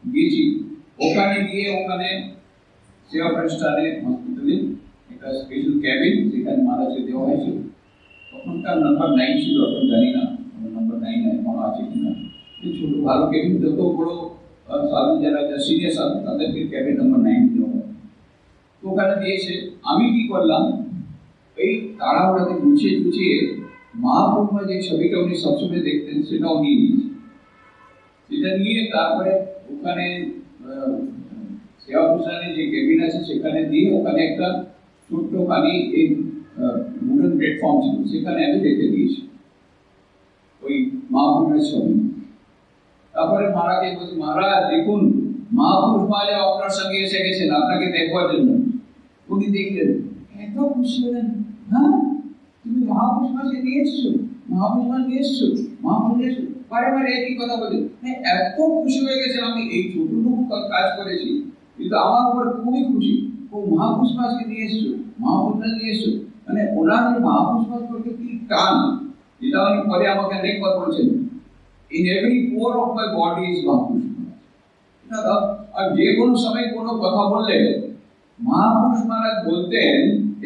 গিয়েছি। ওখানে গিয়ে ওখানে সেবা প্রতিষ্ঠানে হসপিটালে একটা স্পেশাল ক্যাবিন, সেখানে মহারাজকে দেওয়া হয়েছিল। তখনকার নাম্বার 9 ছিল, এখন জানি না নাম্বার 9 এখন আছে কিনা। ছোট ভালো ক্যাবিন, যত বড় সাধু যারা সিনিয়র সাধু তাদেরকে ক্যাবিন নাম্বার 9 দেওয়া হয়। তো ওখানে দিয়েছে। আমি কি করলাম, এই তাড়াহুড়াতে গুছিয়ে মহাপুরুষ যে ছবিটা উনি সবসময় দেখতেন সেটাও নিয়ে নিয়েছি। সেটা নিয়ে তারপরে ওখানে সেবা প্রতিষ্ঠানে যে কেবিন আছে সেখানে দিয়ে ওখানে একটা ছোট্টখানি এই উডেন প্ল্যাটফর্ম ছিল, সেখানে আমি রেখে দিয়েছি ওই মহাপুরুষের ছবি। তারপরে মহারাজকে বলছি, মহারাজ দেখুন মহাপুরুষ মহাদেব আপনার সঙ্গে এসে গেছেন আপনাকে দেখবার জন্য। উনি দেখলেন, এত খুশি হলেন, হ্যাঁ তুমি মহাপুরুষ মাসে নিয়ে এসছো, মহাপুরুষ মাস নিয়ে এসছো, মহাপুরুষ নিয়ে এসছো, বারে বারে একই কথা বলে। এত খুশি হয়ে গেছেন, আমি এই ছোটটুকু কাজ করেছি কিন্তু আমার উপর খুবই খুশি, ও মহাপুরুষ মাসকে নিয়ে এসছো, মহাপুরুষ মাস নিয়ে এসছো। মানে ওনার মহাপুরুষ মাস করতে কি টান, যেটা উনি পরে আমাকে অনেকবার বলছেন, in every pore of my body is মহাপুরুষ মাস। আর যে কোনো সময় কোনো কথা বললে মহাপুরুষ মহারাজ বলতেন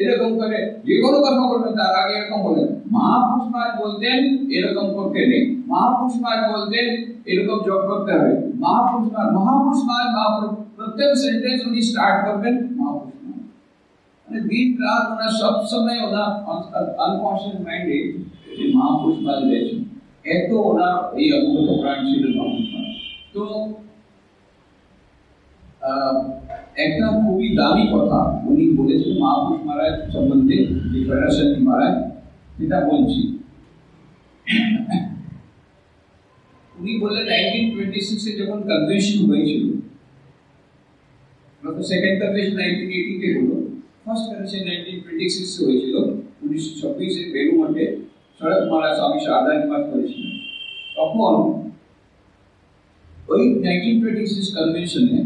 এরকম করে, যে কোনো কথা বলবেন তার আগে এরকম বলেন, মহাপুরুষ মহারাজ বলতেন এরকম করতে নেই, মহাপুরুষ মহারাজ বলতেন এরকম জব করতে হবে, মহাপুরুষ মহারাজ প্রত্যেক সেন্টেন্স উনি স্টার্ট করবেন মহাপুরুষ মহারাজ। মানে দিন রাত ওনার সব সময় ওনার আনকনশিয়াস মাইন্ডে মহাপুরুষ মহারাজ রয়েছেন। এত ওনার এই অদ্ভুত প্রাণ ছিল মহাপুরুষ মহারাজ। তো একটা খুবই দামি কথা উনি বলেছেন মহাপুরুষ মহারাজ সম্বন্ধে, যে ফেডারেশন মহারাজ, যেটা বলছি। উনি বললেন 1926 যখন কনভেনশন হয়েছিল, সেকেন্ড কনভেনশন 1980 তে হলো, ফার্স্ট কনভেনশন 1926 হয়েছিল। 1926 বেলু মঠে শরৎ মহারাজ স্বামী শারদা নিবাস করেছিলেন। তখন ওই 1926 কনভেনশনে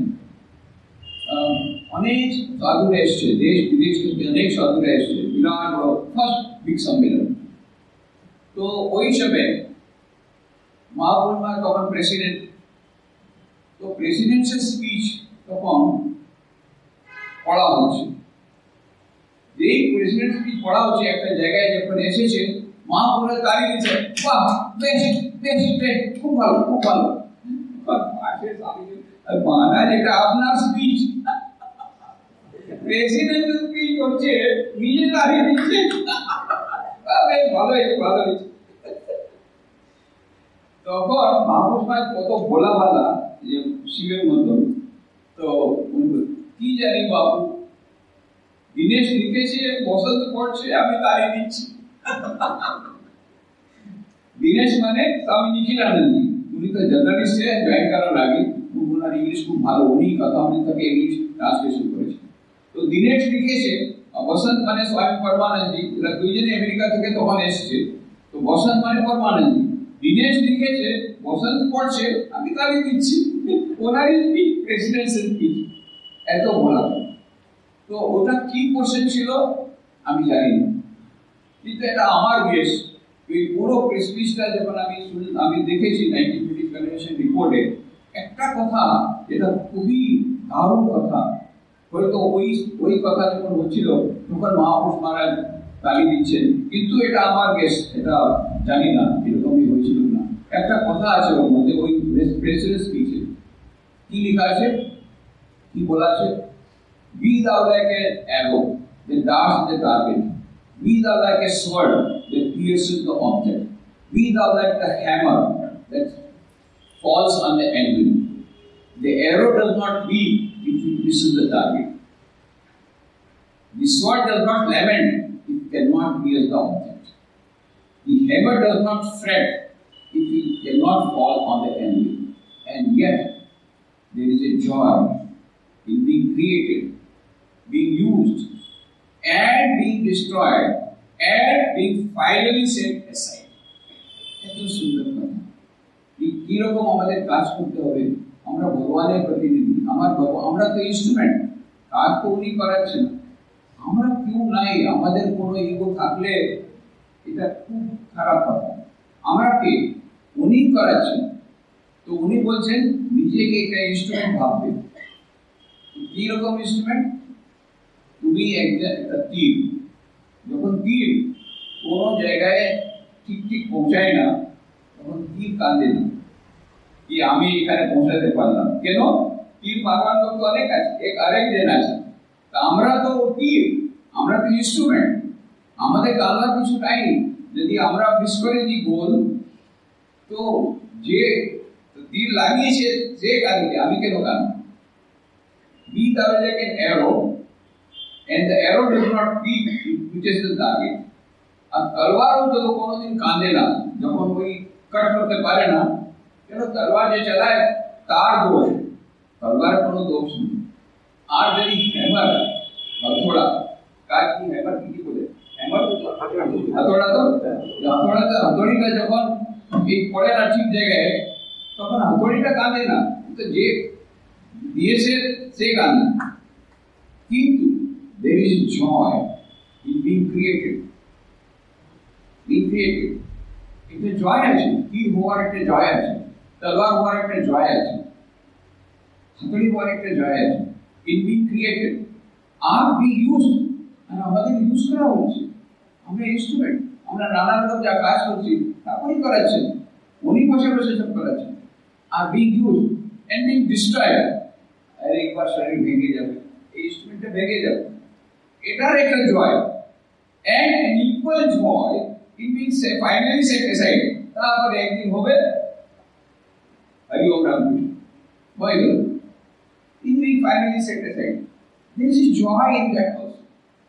অনেক সাধুরা এসছে, দেশ বিদেশ থেকে অনেক সাধুরা এসছে, বিরাট বড় ফার্স্ট বিগ সম্মেলন। তো ওই সময় মহাপুরুষ মহারাজ তখন প্রেসিডেন্ট, তো প্রেসিডেন্সিয়াল স্পিচ তখন পড়া হচ্ছে। যেই প্রেসিডেন্ট স্পিচ পড়া হচ্ছে একটা জায়গায় যখন এসেছে, মহাপুরুষ তালি দিচ্ছে, বাহ বেশ বেশ বেশ, খুব ভালো খুব ভালো। মহারাজ এটা আপনার স্পিচ, প্রেসিডেন্ট স্পিচ করছে, নিজে দাঁড়িয়ে দিচ্ছে, বেশ ভালো হয়েছে ভালো হয়েছে। তখন মহাপুরুষ মহারাজ কত ভোলা ভালা, যে শিবের মতন, তো কি জানি বাবু, দীনেশ লিখেছে বসন্ত পড়ছে আমি তাড়িয়ে দিচ্ছি। দীনেশ মানে স্বামী নিখিলানন্দ, উনি তো জার্নালিস্টে জয়েন করার আগে, ওনার ইংলিশ খুব ভালো, উনি কথা উনি তাকে ইংলিশ ট্রান্সলেশন করেছে। তো দীনেশ লিখেছে বসন্ত মানে স্বামী পরমানন্দজি, এরা দুইজনে আমেরিকা থেকে তখন এসছে। তো বসন্ত মানে পরমানন্দজি, দীনেশ লিখেছে বসন্ত পড়ছে আমি তাড়িয়ে দিচ্ছি, ওনারই স্পিচ প্রেসিডেন্সিয়াল স্পিচ, এত বলা। তো ওটা কি কোশ্চেন ছিল আমি জানি না, কিন্তু এটা আমার গেস। এই পুরো স্পিচটা যখন আমি দেখেছি 1950 কনভেনশন রিপোর্টে, একটা কথা যেটা খুবই দারুণ কথা, হয়তো ওই কথা যখন হচ্ছিল তখন মহাপুরুষ মহারাজ তালি দিচ্ছেন, কিন্তু এটা আমার গেস, এটা জানি না এরকমই হয়েছিল না। একটা কথা আছে ওর মধ্যে, ওই প্রেসিডেন্ট স্পিচে কি লেখা আছে, কি বলা আছে, be thou like an arrow that darts the target, be thou like a sword that pierces the object, be thou like the hammer that falls on the anvil. The arrow does not beat if it misses the target. The sword does not lament if it cannot pierce the object. The hammer does not fret if it cannot fall on the anvil. And yet there is a joy in being created, being used, and being destroyed, and being finally set aside. এত সুন্দর কথা। কি রকম আমাদের কাজ করতে হবে, আমরা ভগবানের প্রতিনিধি, আমরা তো ইনস্ট্রুমেন্ট, কাজ তো উনি করাচ্ছেন, আমরা কেউ নাই। আমাদের কোনো ইগো থাকলে এটা খুব খারাপ কথা। আমরা কে, উনি করাচ্ছেন। তো উনি বলছেন নিজেকে একটা ইনস্ট্রুমেন্ট ভাববে। কি রকম ইনস্ট্রুমেন্ট, তুমি একটা তীর, যখন তীর কোনো জায়গায় ঠিক ঠিক পৌঁছায় না, তখন তীর কাঁদে না কি আমি এখানে পৌঁছাতে পারলাম, কেন, তীর মারবার লোক তো অনেক আছে, আরেক জন আছে। আমরা তো তীর, আমরা তো ইনস্ট্রুমেন্ট, আমাদের কাঁদার কিছু নাই। যদি আমরা মিস করে দিই গোল, তো যে তীর লাগিয়েছে সে কাঁদবে, আমি কেন কাঁদব। Be thou like an arrow, and the arrow does not beat, which is the target. আর তলোয়ারও তো কোনোদিন কাঁদে না যখন ওই কাট করতে পারে না, কেন তলোয়ার যে চালায় তার দোষ, तलवार কোনো দোষ নেই। আর যদি হ্যামার হাতোড়া কাজ কি হ্যামার কি বলে হ্যামার তো হাতোড়া তো হাতড়িটা যখন এই পড়ে না ঠিক জায়গায় তখন হাতড়িটা কাঁদে না, তো যে দিয়েছে সে কাঁদে। কিন্তু there is joy in being created. একটা জয় আছে, তীর হওয়ার একটা জয় আছে, তলোয়ার হওয়ার একটা জয় আছে, হাতুড়ি হওয়ার একটা জয় আছে। In being created are be use, আর আমাদের ইউজ করা হচ্ছে। আমরা ইনস্ট্রুমেন্ট, আমরা নানা রকম যা কাজ করছি তারপরেই করাচ্ছেন, উনি বসে বসে সব করাচ্ছেন। Are be use and being destroyed, আর একবার শরীর ভেঙে যাবে, এই ইনস্ট্রুমেন্টটা ভেঙে যাবে, এটার একটা জয়। And an equal joy in being finally set aside. তারপরে একদিন হবে হরি ওম রাম হয়ে গেল, in being finally set aside. There is joy in that also.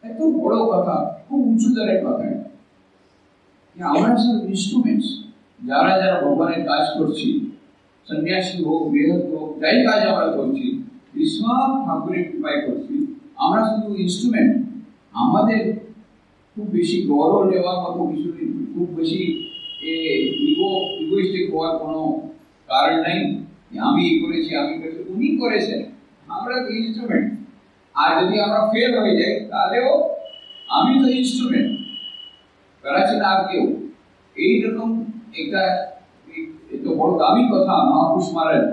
এত বড় কথা, খুব উঁচু দরের কথা। আমরা সব ইনস্ট্রুমেন্টস, যারা যারা ভগবানের কাজ করছি, সন্ন্যাসী হোক, গৃহস্থ হোক, যাই কাজ আমরা করছি, এই সব ঠাকুরের কৃপায় করছি। আমরা শুধু ইনস্ট্রুমেন্ট। আমাদের খুব বেশি গৌরব নেওয়ার মতো কিছু নেই, খুব বেশি ইগোইস্টিক হওয়ার কোনো কারণ নাই। আমি করেছি, আমি করেছি, উনি করেছেন, আমরা তো ইনস্ট্রুমেন্ট। আর যদি আমরা ফেল হয়ে যাই তাহলেও আমি তো ইনস্ট্রুমেন্ট, করাচ্ছেন আর কেউ। এইরকম একটা এত বড় দামি কথা মহাপুরুষ মহারাজ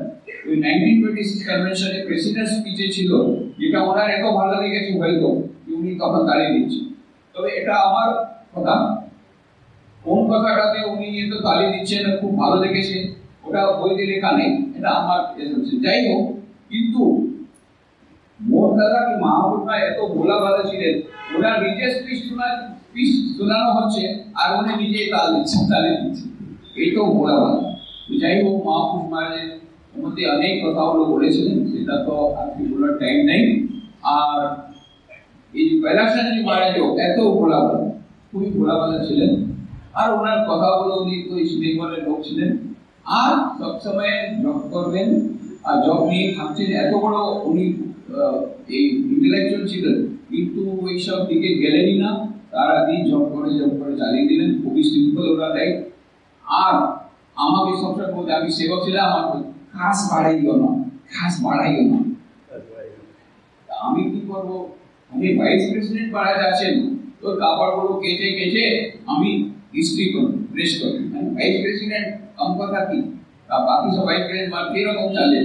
ওই 1926 কনভেনশনে প্রেসিডেন্ট স্পিচে ছিল, যেটা ওনার এত ভালো লেগেছে হয়তো উনি তখন দাঁড়িয়ে দিচ্ছেন। তবে এটা আমার কথা, কোন কথাটাতে উনি এত তালি দিচ্ছেন খুব ভালো লেগেছে ওটা বইতে লেখা নেই, এটা আমার এসেছে। যাই হোক, কিন্তু মোট কথা কি মহাপুরুষরা এত ভোলা ভালো ছিলেন, ওনার নিজের স্পিচ শোনানো হচ্ছে আর উনি নিজেই তালি দিচ্ছেন, এই তো ভোলা ভালো। যাই হোক, মহাপুরুষ মহারাজের মধ্যে অনেক কথাগুলো বলেছিলেন, সেটা তো আজকে বলার টাইম নেই। আর এই কৈলাসনাথজি মহারাজও এত ভোলা ভালো, খুবই ভোলা ভালো ছিলেন। আর ওনার কথাগুলো উনি তো ইস্ট বেঙ্গলের লোক ছিলেন, আর সবসময় জব করবেন, আর জব নিয়ে থাকছেন। এত বড় উনি এই ইন্টেলেকচুয়াল ছিলেন, কিন্তু ওইসব দিকে গেলেনই না, তারা দিন জব করে চালিয়ে দিলেন। খুবই সিম্পল ওনার লাইফ। আর আমাকে সবসময় বলতে, আমি সেবক ছিলাম, আমাকে খাস বাড়াইও না, খাস বাড়াইও না। আমি কি করবো, আমি ভাইস প্রেসিডেন্ট মহারাজ আছেন, তো কাপড়গুলো কেচে কেচে আমি ইস্ত্রি করি, প্রেস করি। ভাইস প্রেসিডেন্ট কম কথা কি, বাকি সব ভাইস প্রেসিডেন্ট মানে কিরকম চলে।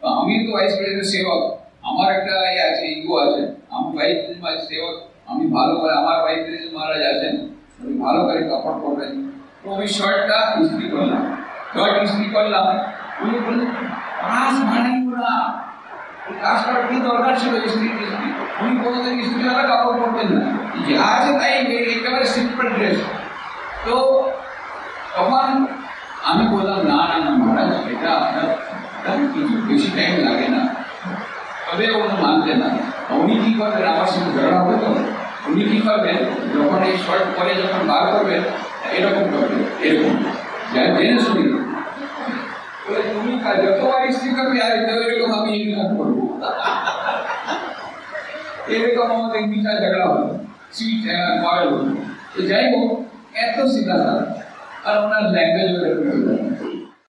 তো আমি তো ভাইস প্রেসিডেন্ট সেবক, আমার একটা আছে, ইগো আছে। আমি ভাইস প্রেসিডেন্ট সেবক, আমি ভালো করে, আমার ভাইস প্রেসিডেন্ট মহারাজ আছেন, আমি ভালো করে কাপড় করবেন। তো আমি শার্টটা ইস্ত্রি করলাম, উনি বললেন কাজ বাড়াইও না, কাজটা কি দরকার ছিল ইস্ত্রি। উনি কোনোদিন ইস্ত্রিওয়ালা কাপড় পরতেন না, যে আছে তাই একেবারে সিম্পল ড্রেস। তো তখন আমি বললাম, না না না মহারাজ, এটা আপনার কিছু বেশি টাইম লাগে না। তবে উনি মানতেন না। উনি কি করবেন, আমার সঙ্গে ঝগড়া হবে তো, উনি কি করবেন, যখন এই শার্ট পরে যখন বার করবেন এরকম করবেন, এরকম জেনে শুনি। তুমি যতবার ইস্ত্রি করবে আর এরকম আমি ইনকাম করবো, এরকম আমাদের বিচার ঝগড়া হলো, সিট মডেল হলো। তো যাই হোক, এত সিধা সারা, আর ওনার ল্যাঙ্গুয়েজ